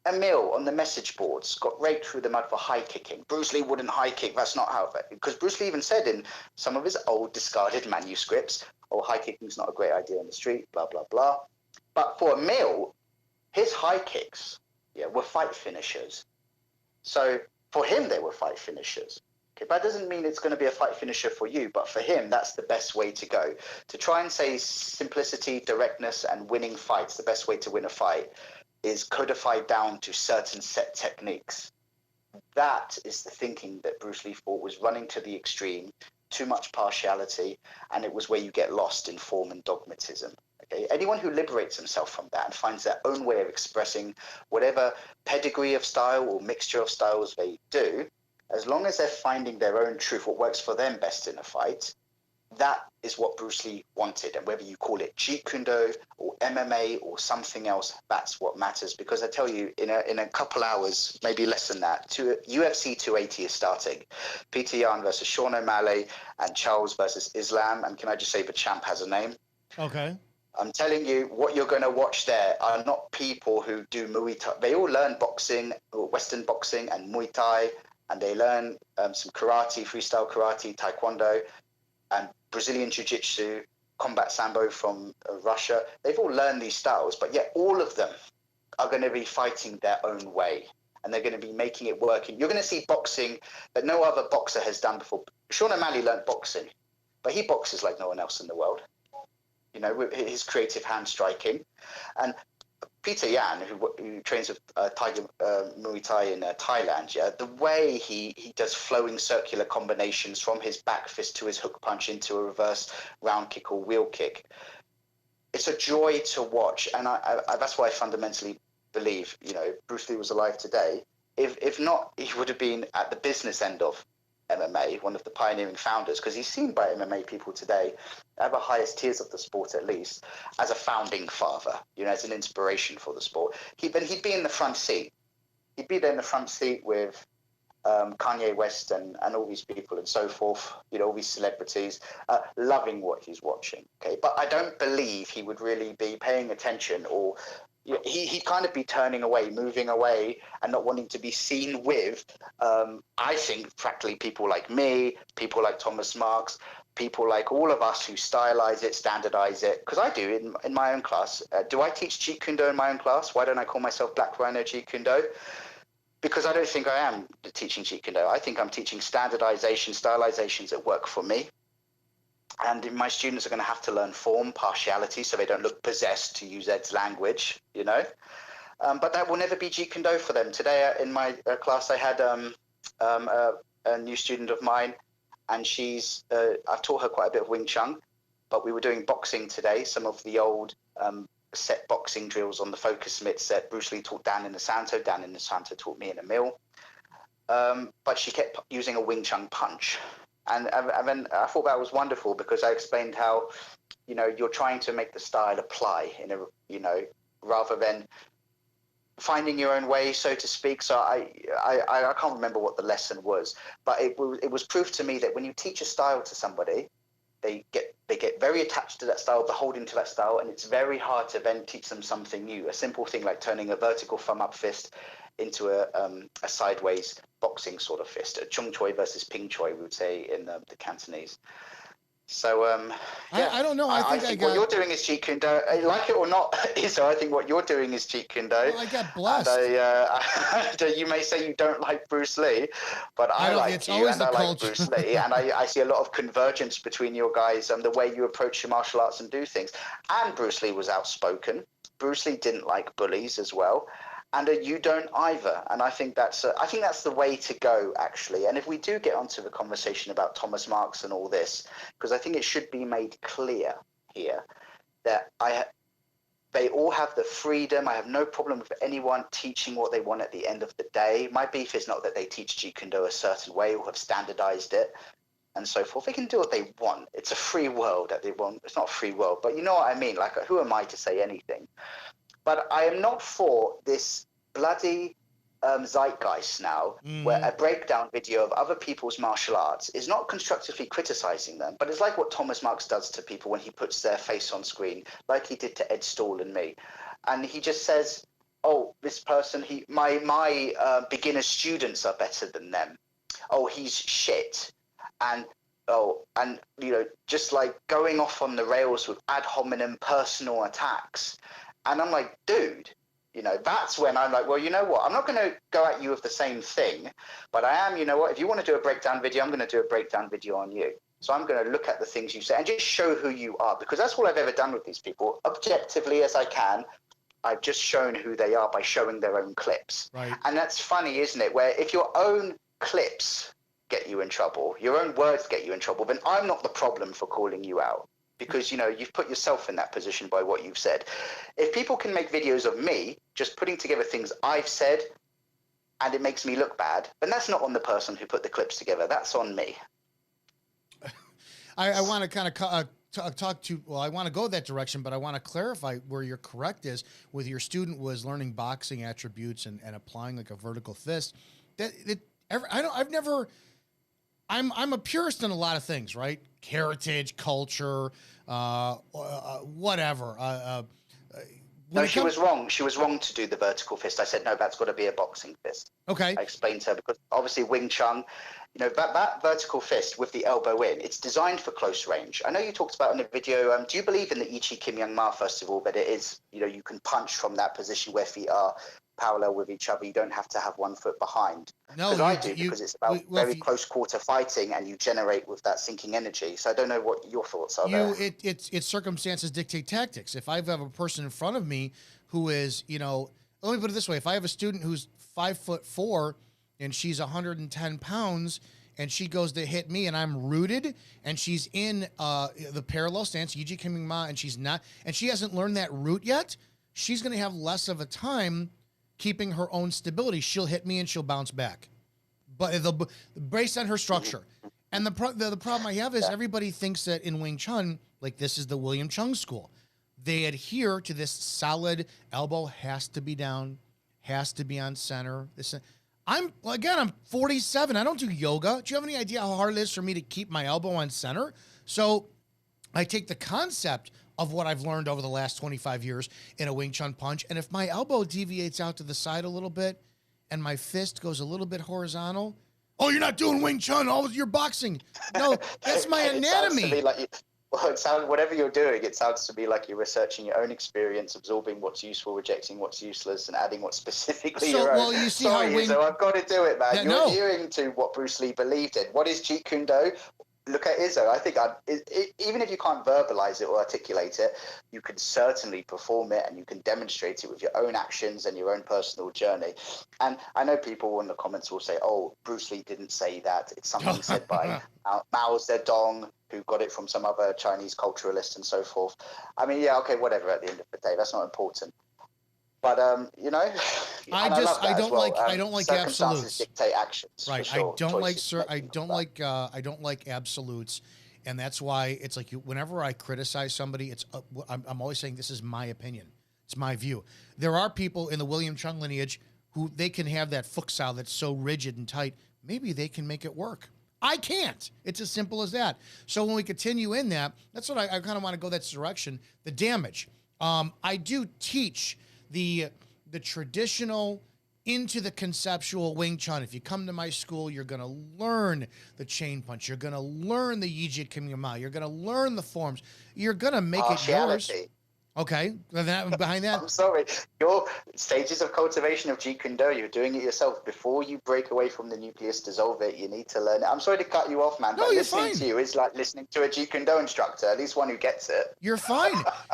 Emil on the message boards got raked through the mud for high kicking. Bruce Lee wouldn't high kick. That's not how, because Bruce Lee even said in some of his old discarded manuscripts, high kicking is not a great idea on the street, blah, blah, blah. But for Emil, his high kicks, were fight finishers. So for him, they were fight finishers. Okay, but that doesn't mean it's going to be a fight finisher for you. But for him, that's the best way to go. To try and say simplicity, directness, and winning fights, the best way to win a fight is codified down to certain set techniques. That is the thinking that Bruce Lee thought was running to the extreme, too much partiality, and it was where you get lost in form and dogmatism. Okay? Anyone who liberates himself from that and finds their own way of expressing whatever pedigree of style or mixture of styles they do, as long as they're finding their own truth, what works for them best in a fight, that is what Bruce Lee wanted. And whether you call it Jeet Kune Do or MMA or something else, that's what matters. Because I tell you, in a couple hours, maybe less than that, UFC 280 is starting. Peter Yan versus Sean O'Malley and Charles versus Islam. And can I just say the champ has a name? Okay. I'm telling you, what you're going to watch there are not people who do Muay Thai. They all learn boxing, Western boxing and Muay Thai, and they learn some karate, freestyle karate, taekwondo, and Brazilian jiu-jitsu, combat sambo from Russia. They've all learned these styles, but yet all of them are going to be fighting their own way, and they're going to be making it work. And you're going to see boxing that no other boxer has done before. Sean O'Malley learned boxing, but he boxes like no one else in the world, with his creative hand striking. And Peter Yan, who trains with Tiger Muay Thai in Thailand, the way he does flowing circular combinations from his back fist to his hook punch into a reverse round kick or wheel kick, it's a joy to watch. And I that's why I fundamentally believe, Bruce Lee was alive today. If not, he would have been at the business end of MMA, one of the pioneering founders, because he's seen by MMA people today, at the highest tiers of the sport at least, as a founding father, as an inspiration for the sport. He'd be in the front seat. He'd be there in the front seat with Kanye West and all these people and so forth, all these celebrities, loving what he's watching. Okay, but I don't believe he would really be paying attention, or he'd kind of be turning away, moving away, and not wanting to be seen with, I think, practically people like me, people like Thomas Marks, people like all of us who stylize it, standardize it, because I do in my own class. Do I teach Jeet Kune Do in my own class? Why don't I call myself Black Rhino Jeet Kune Do? Because I don't think I am teaching Jeet Kune Do. I think I'm teaching standardization, stylizations that work for me. And my students are going to have to learn form, partiality, so they don't look possessed, to use Ed's language, But that will never be Jeet Kune Do for them. Today in my class, I had a new student of mine, and I've taught her quite a bit of Wing Chun, but we were doing boxing today, some of the old set boxing drills on the focus mitts that Bruce Lee taught Dan Inosanto. Dan Inosanto taught me in Emil. But she kept using a Wing Chun punch. And then I thought that was wonderful, because I explained how you're trying to make the style apply rather than finding your own way, so to speak. So I can't remember what the lesson was, but it was proof to me that when you teach a style to somebody, they get very attached to that style, beholden to that style, and it's very hard to then teach them something new. A simple thing like turning a vertical thumb up fist into a sideways boxing sort of fist, a chung choi versus ping choi, we would say in the Cantonese. So yeah, I don't know. I think what you're doing is Jeet Kune Do. Like it or not, Izzo, I think what you're doing is Jeet Kune Do. Well, I got blessed. And you may say you don't like Bruce Lee, but I like you, and I like Bruce Lee, and I see a lot of convergence between your guys and the way you approach your martial arts and do things. And Bruce Lee was outspoken. Bruce Lee didn't like bullies as well. And you don't either, and I think that's the way to go, actually. And if we do get onto the conversation about Thomas Marks and all this, because I think it should be made clear here that they all have the freedom. I have no problem with anyone teaching what they want at the end of the day. My beef is not that they teach Jeet Kune Do a certain way or have standardized it and so forth. They can do what they want. It's a free world that they want. It's not a free world, but you know what I mean. Like, who am I to say anything? But I am not for this bloody zeitgeist now, where a breakdown video of other people's martial arts is not constructively criticizing them, but it's like what Thomas Marks does to people when he puts their face on screen, like he did to Ed Stall and me. And he just says, oh, this person, my beginner students are better than them. Oh, he's shit. And just like going off on the rails with ad hominem personal attacks. And I'm like, dude, that's when I'm like, well, you know what? I'm not going to go at you with the same thing, but I am, you know what? If you want to do a breakdown video, I'm going to do a breakdown video on you. So I'm going to look at the things you say and just show who you are, because that's all I've ever done with these people. Objectively as I can, I've just shown who they are by showing their own clips. Right. And that's funny, isn't it? Where if your own clips get you in trouble, your own words get you in trouble, then I'm not the problem for calling you out. Because, you've put yourself in that position by what you've said. If people can make videos of me just putting together things I've said and it makes me look bad, then that's not on the person who put the clips together. That's on me. I want to kind of talk to, well, I want to go that direction, but I want to clarify where you're correct is with your student was learning boxing attributes and applying like a vertical fist. I'm a purist in a lot of things, right? Heritage, culture, whatever. No, she was wrong. She was wrong to do the vertical fist. I said, no, that's got to be a boxing fist. Okay. I explained to her because obviously Wing Chun, that vertical fist with the elbow in, it's designed for close range. I know you talked about in the video, do you believe in the Ichi Kim Young Ma, first of all, that it is, you can punch from that position where feet are parallel with each other. You don't have to have 1 foot behind. No, because I do, because it's about very close quarter fighting and you generate with that sinking energy. So I don't know what your thoughts are there. It's circumstances dictate tactics. If I have a person in front of me who is, let me put it this way. If I have a student who's 5'4" and she's 110 pounds and she goes to hit me and I'm rooted and she's in the parallel stance, Yiji Kim Ma, and she's not, and she hasn't learned that root yet, she's going to have less of a time keeping her own stability. She'll hit me and she'll bounce back, but based on her structure. And the problem I have is everybody thinks that in Wing Chun, like this is the William Chung school. They adhere to this solid elbow has to be down, has to be on center. I'm 47. I don't do yoga. Do you have any idea how hard it is for me to keep my elbow on center? So I take the concept of what I've learned over the last 25 years in a Wing Chun punch. And if my elbow deviates out to the side a little bit and my fist goes a little bit horizontal, oh, you're not doing Wing Chun, you're boxing. No, that's my anatomy. Whatever you're doing, it sounds to me like you're researching your own experience, absorbing what's useful, rejecting what's useless, and adding what's specifically your own. Well, you see so I've got to do it, man. You're adhering to what Bruce Lee believed in. What is Jeet Kune Do? Look at Izzo. I think even if you can't verbalize it or articulate it, you can certainly perform it and you can demonstrate it with your own actions and your own personal journey. And I know people in the comments will say, oh, Bruce Lee didn't say that. It's something said by Mao Zedong, who got it from some other Chinese culturalist and so forth. I mean, yeah, okay, whatever at the end of the day. That's not important. But I don't like absolutes. Dictate actions. Right. Sure. I don't like absolutes. And that's why it's like whenever I criticize somebody, I'm always saying this is my opinion. It's my view. There are people in the William Chung lineage who they can have that foot style that's so rigid and tight. Maybe they can make it work. I can't. It's as simple as that. So when we continue in that, that's what I kind of want to go that direction. The damage. I do teach the traditional into the conceptual Wing Chun. If you come to my school, you're going to learn the chain punch. You're going to learn the Yijit Kimyama. You're going to learn the forms. You're going to make it yours. Okay. Behind that. I'm sorry. Your stages of cultivation of Jeet Kune Do, you're doing it yourself. Before you break away from the nucleus, dissolve it, you need to learn it. I'm sorry to cut you off, man. No, but you're listening fine. to you is like listening to a Jeet Kune Do instructor, at least one who gets it. You're fine.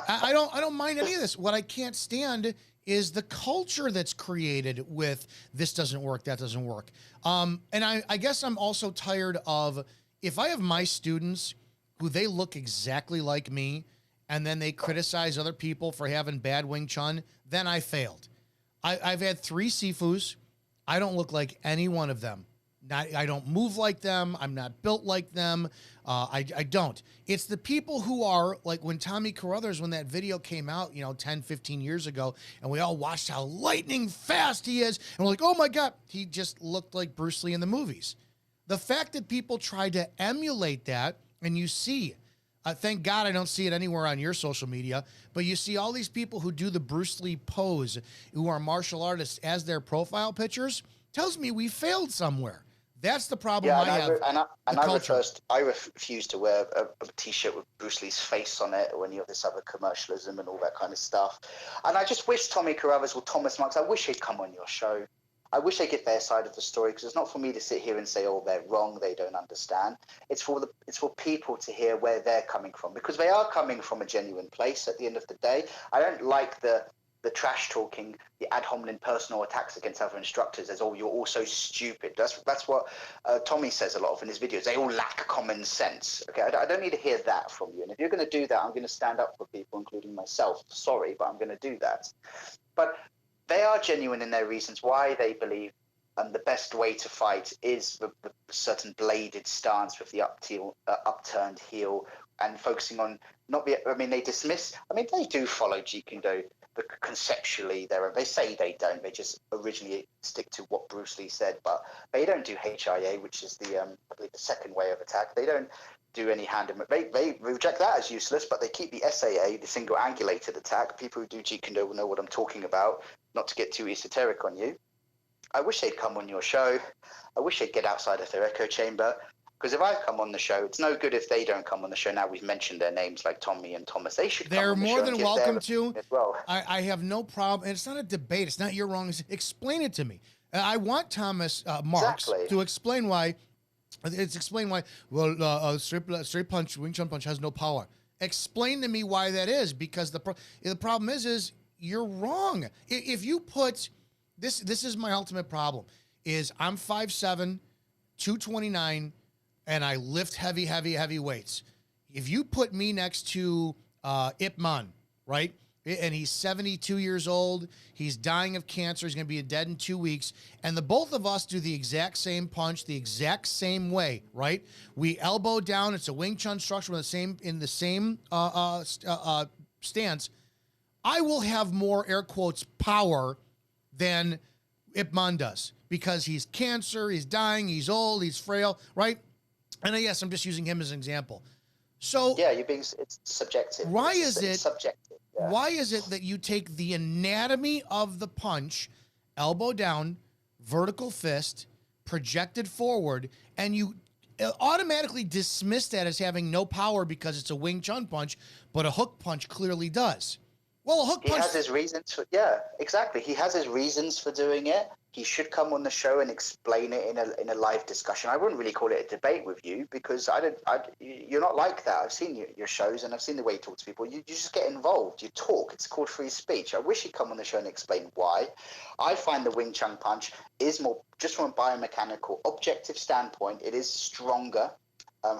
I don't mind any of this. What I can't stand is the culture that's created with this doesn't work, that doesn't work. And I guess I'm also tired of, if I have my students who they look exactly like me and then they criticize other people for having bad Wing Chun, then I failed. I've had 3 Sifus. I don't look like any one of them. I don't move like them. I'm not built like them. I don't. It's the people who are, like when Tommy Carruthers, when that video came out, 10, 15 years ago, and we all watched how lightning fast he is, and we're like, oh my God, he just looked like Bruce Lee in the movies. The fact that people try to emulate that, and you see, thank God I don't see it anywhere on your social media, but you see all these people who do the Bruce Lee pose, who are martial artists as their profile pictures, tells me we failed somewhere. That's the problem I have. I refuse to wear a T-shirt with Bruce Lee's face on it when you have this other commercialism and all that kind of stuff. And I just wish Tommy Carruthers or Thomas Marks, I wish they'd come on your show. I wish they get their side of the story, because it's not for me to sit here and say, oh, they're wrong, they don't understand. It's for people to hear where they're coming from, because they are coming from a genuine place at the end of the day. I don't like the trash talking, the ad hominem personal attacks against other instructors as, oh, you're all so stupid. That's what Tommy says a lot of in his videos. They all lack common sense. Okay, I don't need to hear that from you. And if you're going to do that, I'm going to stand up for people, including myself. Sorry, but I'm going to do that. But they are genuine in their reasons why they believe the best way to fight is the certain bladed stance with the upturned heel, and focusing on they dismiss. They do follow Jeet Kune Do, but conceptually they say they don't. They just originally stick to what Bruce Lee said, but they don't do HIA, which is I believe the second way of attack. They don't do any hand. They reject that as useless, but they keep the SAA, the single angulated attack. People who do Jeet Kune Do will know what I'm talking about. Not to get too esoteric on you. I wish they'd come on your show. I wish they'd get outside of their echo chamber. Because if I come on the show, it's no good if they don't come on the show. Now we've mentioned their names like Tommy and Thomas. They should come on the show. They're more than welcome to. As well. I have no problem. And it's not a debate. It's not you're wrong. Explain it to me. I want Thomas Marks to explain why. Well, straight punch, Wing Chun punch has no power. Explain to me why that is, because the problem is you're wrong. If you put this is my ultimate problem, is I'm 5'7", 229, and I lift heavy weights. If you put me next to Ip Man, right? And he's 72 years old. He's dying of cancer. He's going to be dead in 2 weeks. And the both of us do the exact same punch, the exact same way, right? We elbow down. It's a Wing Chun structure in the same stance. I will have more, air quotes, power than Ip Man does, because he's cancer, he's dying, he's old, he's frail, right? And yes, I'm just using him as an example. So yeah, it's subjective. Why is it subjective? Yeah. Why is it that you take the anatomy of the punch, elbow down, vertical fist, projected forward, and you automatically dismiss that as having no power because it's a Wing Chun punch, but a hook punch clearly does? Well, a hook punch. He has his reasons for, yeah, exactly. He has his reasons for doing it. He should come on the show and explain it in a live discussion. I wouldn't really call it a debate with you, because you're not like that. I've seen your shows and I've seen the way you talk to people. You just get involved. You talk. It's called free speech. I wish he'd come on the show and explain why. I find the Wing Chun punch is more, just from a biomechanical, objective standpoint, it is stronger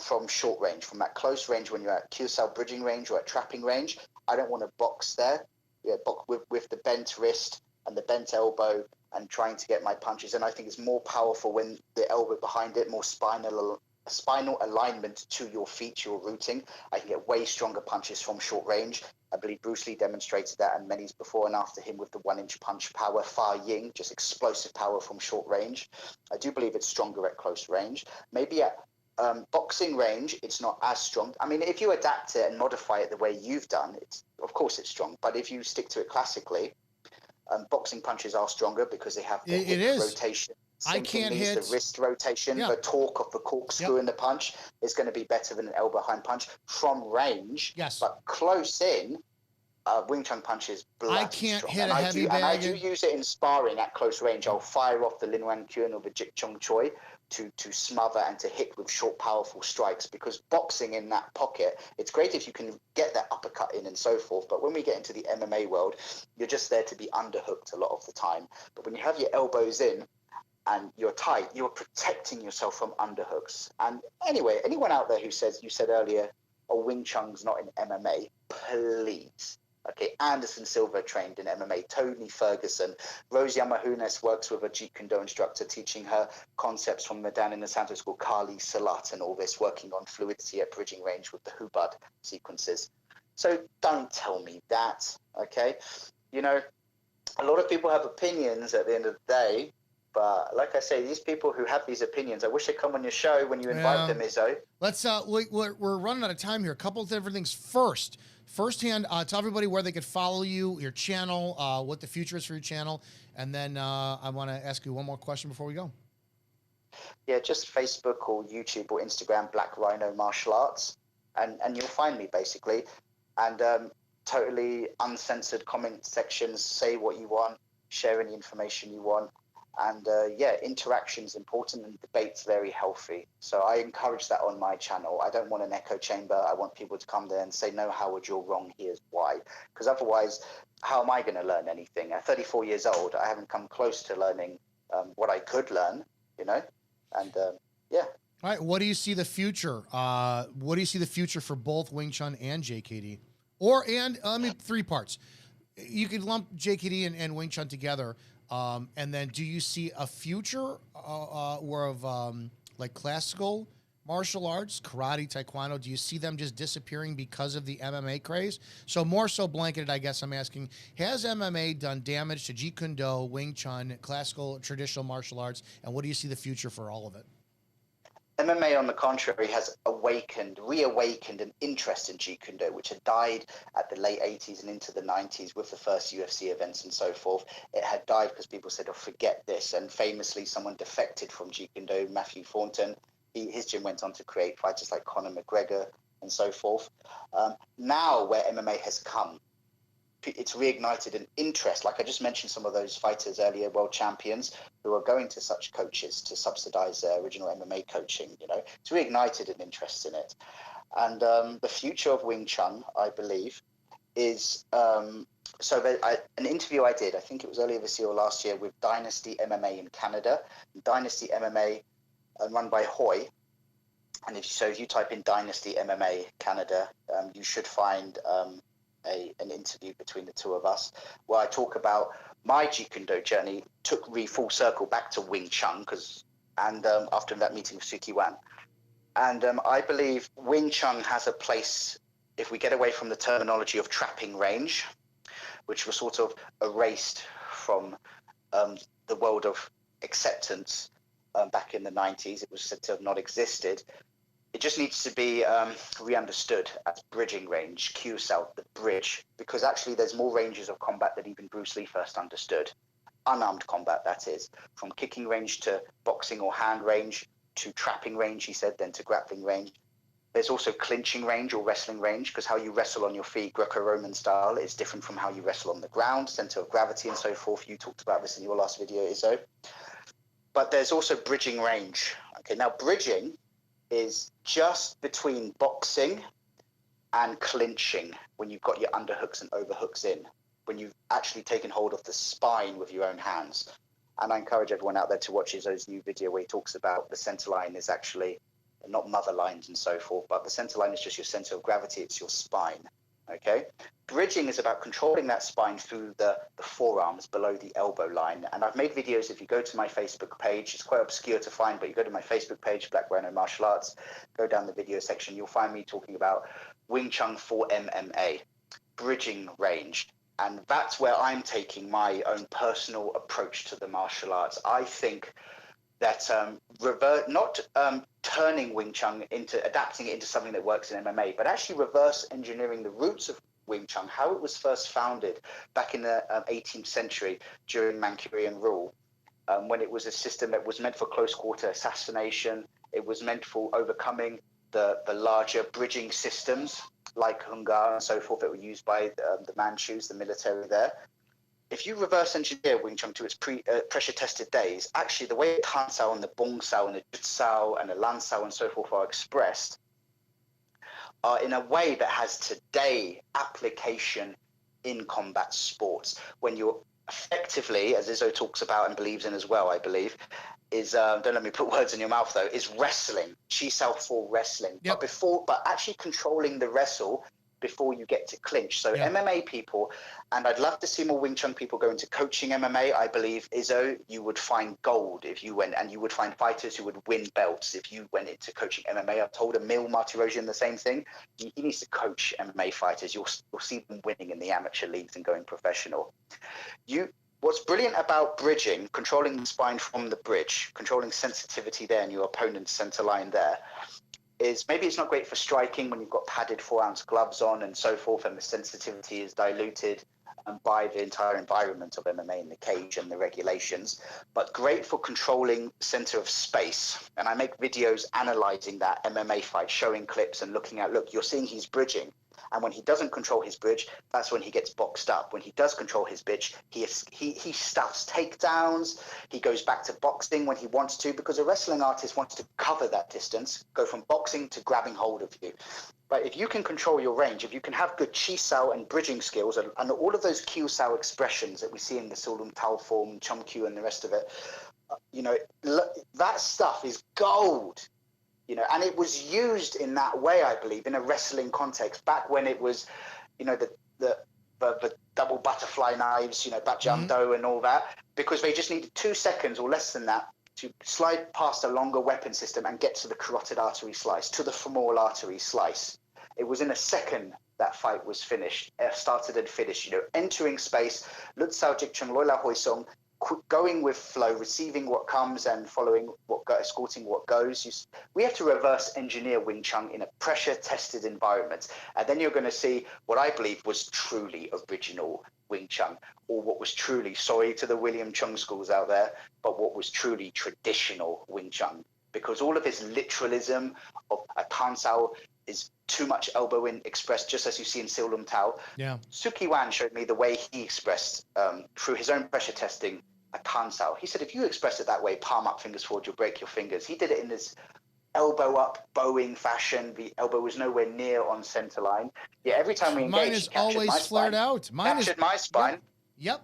from short range, from that close range when you're at Kyusao bridging range or at trapping range. I don't want to box there, box with the bent wrist and the bent elbow and trying to get my punches. And I think it's more powerful when the elbow behind it, more spinal spinal alignment to your feet, your rooting. I can get way stronger punches from short range. I believe Bruce Lee demonstrated that, and many's before and after him with the 1-inch punch power, Fa Ying, just explosive power from short range. I do believe it's stronger at close range. Maybe at boxing range, it's not as strong. I mean, if you adapt it and modify it the way you've done, of course it's strong. But if you stick to it classically, boxing punches are stronger because they have the hip rotation. Sinking knees, the wrist rotation, the torque of the corkscrew in the punch is going to be better than an elbow behind punch from range. Yes. But close in, Wing Chun punch is bloody I can't strong. hit a heavy bag. And I do use it in sparring at close range. I'll fire off the Lin Wan Kyun or the Jik Chung Choi to smother and to hit with short, powerful strikes, because boxing in that pocket, it's great if you can get that uppercut in and so forth. But when we get into the MMA world, you're just there to be underhooked a lot of the time. But when you have your elbows in, and you're tight, you're protecting yourself from underhooks. And anyway, anyone out there who says, you said earlier, oh, Wing Chun's not in MMA, please. Okay, Anderson Silva trained in MMA, Tony Ferguson, Rose Yamahunes works with a Jeet Kune Do instructor teaching her concepts from Medan in the Santo School, Kali Salat and all this, working on fluidity at bridging range with the Hubad sequences. So don't tell me that, okay? You know, a lot of people have opinions at the end of the day, but like I say, these people who have these opinions, I wish they'd come on your show when you invite them, Izzo. Let's we're running out of time here. A couple of different things. Firsthand, tell everybody where they could follow you, your channel, what the future is for your channel, and then I want to ask you one more question before we go. Yeah, just Facebook or YouTube or Instagram, Black Rhino Martial Arts, and you'll find me basically, and totally uncensored comment sections. Say what you want, share any information you want. And yeah, interaction is important and debate's very healthy. So I encourage that on my channel. I don't want an echo chamber. I want people to come there and say, no, Howard, you're wrong. Here's why. Because otherwise, how am I going to learn anything? At 34 years old, I haven't come close to learning what I could learn, you know? And yeah. All right. What do you see the future? What do you see the future for both Wing Chun and JKD? Three parts. You could lump JKD and Wing Chun together. And then do you see a future where of like classical martial arts, karate, taekwondo, do you see them just disappearing because of the MMA craze? So more so blanketed, I guess I'm asking, has MMA done damage to Jeet Kune Do, Wing Chun, classical, traditional martial arts, and what do you see the future for all of it? MMA, on the contrary, has reawakened an interest in Jeet Kune Do, which had died at the late 80s and into the 90s with the first UFC events and so forth. It had died because people said, oh, forget this. And famously, someone defected from Jeet Kune Do, Matthew Thornton. His gym went on to create fighters like Conor McGregor and so forth. Now, where MMA has come, it's reignited an interest. Like I just mentioned, some of those fighters earlier, world champions, who are going to such coaches to subsidize their original MMA coaching. You know, it's reignited an interest in it. And the future of Wing Chun, I believe, is an interview I did, I think it was earlier this year or last year, with Dynasty MMA in Canada. Dynasty MMA, run by Hoy. And if you type in Dynasty MMA Canada, you should find an interview between the two of us where I talk about my Jeet Kune Do journey. Took me full circle back to Wing Chun after that meeting with Suki Wan. And I believe Wing Chun has a place if we get away from the terminology of trapping range, which was sort of erased from the world of acceptance back in the 90s. It was said to have not existed. It just needs to be re-understood as bridging range, Q-Cell, the bridge, because actually there's more ranges of combat than even Bruce Lee first understood. Unarmed combat, that is. From kicking range to boxing or hand range to trapping range, he said, then to grappling range. There's also clinching range or wrestling range, because how you wrestle on your feet, Greco-Roman style, is different from how you wrestle on the ground, center of gravity and so forth. You talked about this in your last video, Izzo. But there's also bridging range. Okay, now bridging is just between boxing and clinching, when you've got your underhooks and overhooks in, when you've actually taken hold of the spine with your own hands. And I encourage everyone out there to watch Izzo's new video where he talks about the center line is actually not mother lines and so forth, but the center line is just your center of gravity, it's your spine. Okay. Bridging is about controlling that spine through the forearms below the elbow line. And I've made videos. If you go to my Facebook page, it's quite obscure to find, but you go to my Facebook page, Black Rhino Martial Arts, go down the video section, you'll find me talking about Wing Chun for MMA, bridging range. And that's where I'm taking my own personal approach to the martial arts. I think that not turning Wing Chun into adapting it into something that works in MMA, but actually reverse engineering the roots of Wing Chun, how it was first founded back in the 18th century during Manchurian rule, when it was a system that was meant for close quarter assassination. It was meant for overcoming the larger bridging systems like Hungar and so forth that were used by the Manchus, the military there. If you reverse engineer Wing Chun to its pressure tested days, actually the way the Tan Sao and the Bong Sao and the Jut Sao and the Lan Sao and so forth are expressed are in a way that has today application in combat sports. When you're effectively, as Izzo talks about and believes in as well, I believe, is don't let me put words in your mouth though, is wrestling, Chi Sao Fu wrestling. Yep. But actually controlling the wrestle before you get to clinch. So MMA people, and I'd love to see more Wing Chun people go into coaching MMA. I believe, Izzo, you would find gold if you went, and you would find fighters who would win belts if you went into coaching MMA. I've told Emil Martirosyan the same thing. He needs to coach MMA fighters. You'll see them winning in the amateur leagues and going professional. What's brilliant about bridging, controlling the spine from the bridge, controlling sensitivity there and your opponent's center line there, is maybe it's not great for striking when you've got padded 4-ounce gloves on and so forth, and the sensitivity is diluted by the entire environment of MMA in the cage and the regulations, but great for controlling center of space. And I make videos analyzing that MMA fight, showing clips and looking at, look, you're seeing he's bridging. And when he doesn't control his bridge, that's when he gets boxed up. When he does control his bridge, he stuffs takedowns. He goes back to boxing when he wants to, because a wrestling artist wants to cover that distance, go from boxing to grabbing hold of you. But if you can control your range, if you can have good chi sao and bridging skills, and all of those kyu sao expressions that we see in the Silum Tao form, Chum Kyu and the rest of it, that stuff is gold. And it was used in that way, I believe, in a wrestling context back when it was, the double butterfly knives, Bajamdo and all that, because they just needed 2 seconds or less than that to slide past a longer weapon system and get to the carotid artery slice, to the femoral artery slice. It was in a second that fight was finished, started and finished, entering space, Lut Sao Jik Chung Loi La Hoi Song, going with flow, receiving what comes and following escorting what goes. We have to reverse engineer Wing Chun in a pressure tested environment. And then you're going to see what I believe was truly original Wing Chun, or what was truly, sorry to the William Chung schools out there, but what was truly traditional Wing Chun. Because all of his literalism of a Tan Sao is too much elbow in expressed, just as you see in Silum Tao. Yeah. Suki Wan showed me the way he expressed through his own pressure testing a Tan Sao. He said, if you express it that way, palm up, fingers forward, you'll break your fingers. He did it in this elbow up, bowing fashion. The elbow was nowhere near on center line. Yeah, every time we engaged, mine is always flared out. Mine captured my spine. Yep.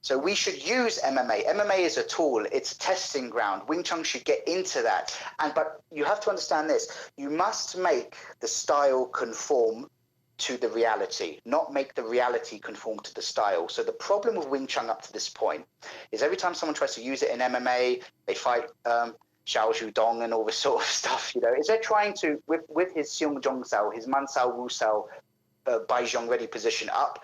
So we should use MMA. MMA is a tool. It's a testing ground. Wing Chun should get into that. But you have to understand this. You must make the style conform to the reality, not make the reality conform to the style. So the problem with Wing Chun up to this point is every time someone tries to use it in MMA, they fight Xiao Zhu Dong and all this sort of stuff, is they're trying to, with his Xiong Zhong Sao, his Man Sao Wu Sao, Bai Zhong ready position up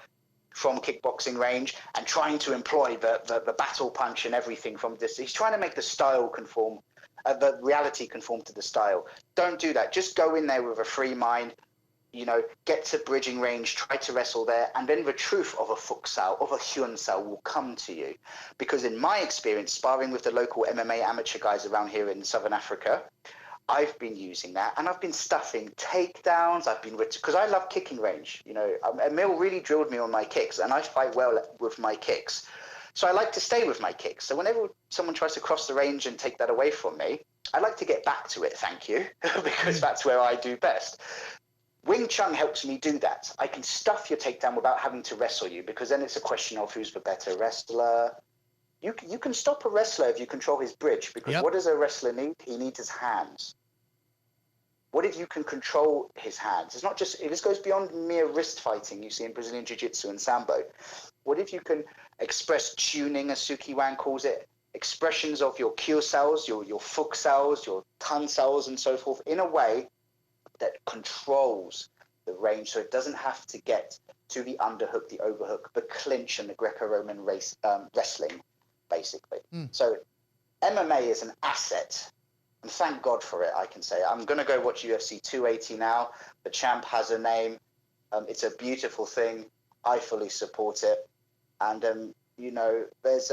from kickboxing range, and trying to employ the battle punch and everything from this. He's trying to make the style conform, the reality conform to the style. Don't do that. Just go in there with a free mind, get to bridging range, try to wrestle there, and then the truth of a Fuk Sao, of a Hyun Sao will come to you. Because in my experience, sparring with the local MMA amateur guys around here in Southern Africa, I've been using that, and I've been stuffing takedowns. Because I love kicking range. Emil really drilled me on my kicks, and I fight well with my kicks. So I like to stay with my kicks. So whenever someone tries to cross the range and take that away from me, I like to get back to it, thank you, because that's where I do best. Wing Chun helps me do that. I can stuff your takedown without having to wrestle you, because then it's a question of who's the better wrestler. You can stop a wrestler if you control his bridge, because what does a wrestler need? He needs his hands. What if you can control his hands? It's not just, this goes beyond mere wrist fighting you see in Brazilian Jiu-Jitsu and Sambo. What if you can express tuning, as Suki Wan calls it, expressions of your kyo cells, your foot cells, your tongue cells, and so forth, in a way that controls the range, so it doesn't have to get to the underhook, the overhook, the clinch, and the Greco-Roman wrestling, basically. So MMA is an asset, and thank God for it, I can say. I'm going to go watch UFC 280 now. The champ has a name. It's a beautiful thing. I fully support it. And, you know, there's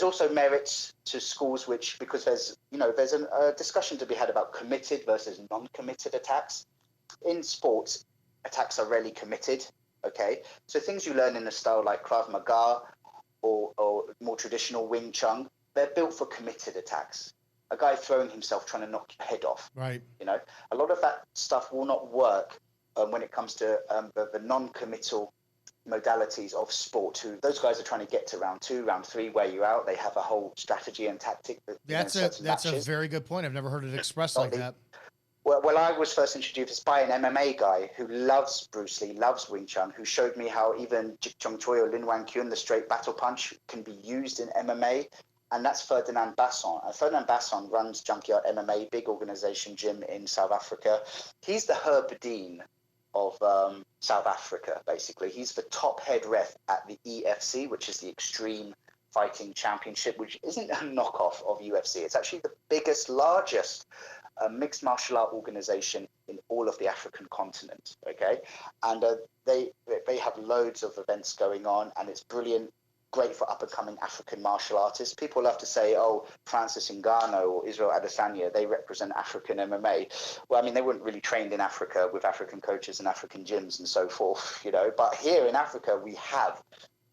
also merits to schools which, because there's a discussion to be had about committed versus non-committed attacks. In sports, attacks are rarely committed, okay? So things you learn in a style like Krav Maga or more traditional Wing Chun, they're built for committed attacks. A guy throwing himself trying to knock your head off. Right. You know, a lot of that stuff will not work when it comes to the non-committal modalities of sport. Those guys are trying to get to round 2, round 3, wear you out. They have a whole strategy and tactic. That's a very good point. I've never heard it expressed like that. Well, I was first introduced by an MMA guy who loves Bruce Lee, loves Wing Chun, who showed me how even Jik Chung Choi or Lin Wan Kyun, the straight battle punch, can be used in MMA. And that's Ferdinand Basson. Ferdinand Basson runs Junkyard MMA, big organization gym in South Africa. He's the Herb Dean of South Africa, basically. He's the top head ref at the EFC, which is the Extreme Fighting Championship, which isn't a knockoff of UFC. It's actually the biggest, largest mixed martial art organization in all of the African continent, okay? And they have loads of events going on, and it's brilliant, great for up-and-coming African martial artists. People love to say, oh, Francis Ngannou or Israel Adesanya, they represent African MMA. Well, I mean, they weren't really trained in Africa with African coaches and African gyms and so forth, you know. But here in Africa, we have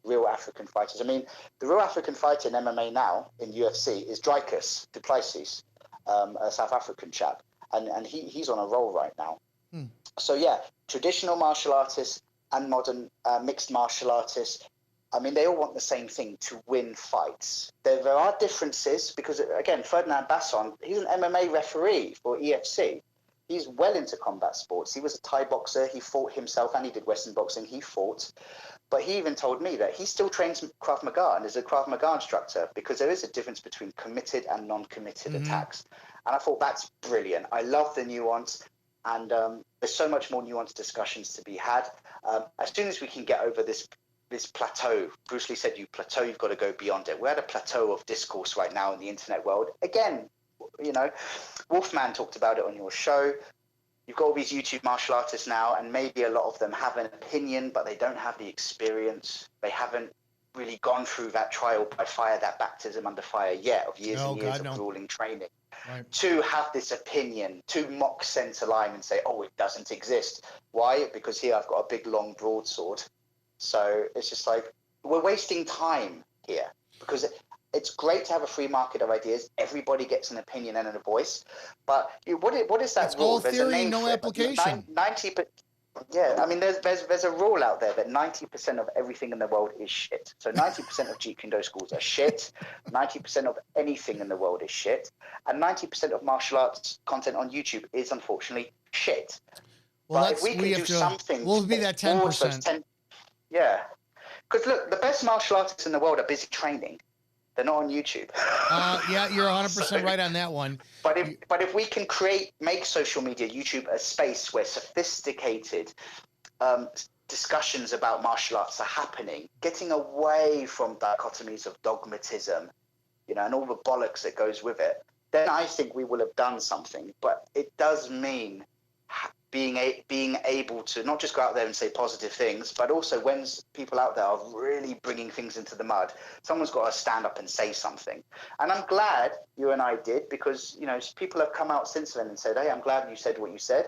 real African fighters. I mean, the real African fighter in MMA now, in UFC, is Dricus du Plessis, a South African chap. And he's on a roll right now. So, yeah, traditional martial artists and modern mixed martial artists, I mean, they all want the same thing, to win fights. There are differences because, again, Ferdinand Basson, he's an MMA referee for EFC. He's well into combat sports. He was a Thai boxer. He fought himself, and he did Western boxing. He fought. But he even told me that he still trains Krav Maga and is a Krav Maga instructor, because there is a difference between committed and non-committed attacks. And I thought that's brilliant. I love the nuance. And there's so much more nuanced discussions to be had. As soon as we can get over this plateau, Bruce Lee said, you plateau, you've got to go beyond it. We're at a plateau of discourse right now in the internet world. Again, you know, Wolfman talked about it on your show. You've got all these YouTube martial artists now, and maybe a lot of them have an opinion, but they don't have the experience. They haven't really gone through that trial by fire, that baptism under fire yet of years and years of grueling training. Right. To have this opinion, to mock center line and say, oh, it doesn't exist. Why? Because here I've got a big, long broadsword. So it's just like, we're wasting time here, because it's great to have a free market of ideas. Everybody gets an opinion and a voice. But what is that it's rule? All theory, no application. 90%. Yeah, I mean, there's a rule out there that 90% of everything in the world is shit. So 90% of Jeet Kune Do schools are shit. 90% of anything in the world is shit. And 90% of martial arts content on YouTube is unfortunately shit. Well, but if we can do something, we'll be that 10%. Yeah, because look, the best martial artists in the world are busy training. They're not on YouTube. Yeah, you're 100% right on that one. But if we can make social media, YouTube, a space where sophisticated discussions about martial arts are happening, getting away from dichotomies of dogmatism, you know, and all the bollocks that goes with it, then I think we will have done something. But it does mean being able to not just go out there and say positive things, but also when people out there are really bringing things into the mud, someone's got to stand up and say something. And I'm glad you and I did, because, you know, people have come out since then and said, hey, I'm glad you said what you said.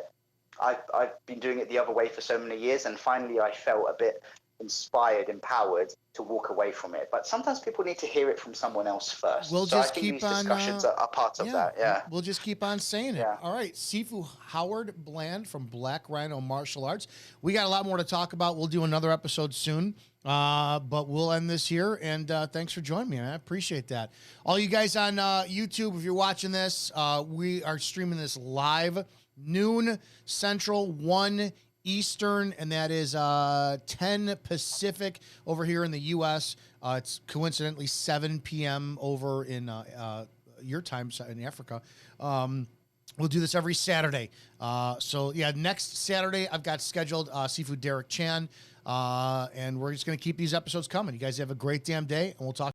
I've been doing it the other way for so many years, and finally I felt a bit inspired, empowered to walk away from it. But sometimes people need to hear it from someone else first. We'll so just I think keep these on, discussions are part of that. Yeah, we'll just keep on saying it. All right, Sifu Howard Bland from Black Rhino Martial Arts. We got a lot more to talk about. We'll do another episode soon, but we'll end this here. And thanks for joining me, man. I appreciate that. All you guys on YouTube, if you're watching this, we are streaming this live noon Central, 1 Eastern, and that is 10 Pacific over here in the U.S. It's coincidentally 7 p.m. over in your time in Africa. We'll do this every Saturday. So, yeah, next Saturday I've got scheduled Seafood Derek Chan, and we're just going to keep these episodes coming. You guys have a great damn day, and we'll talk.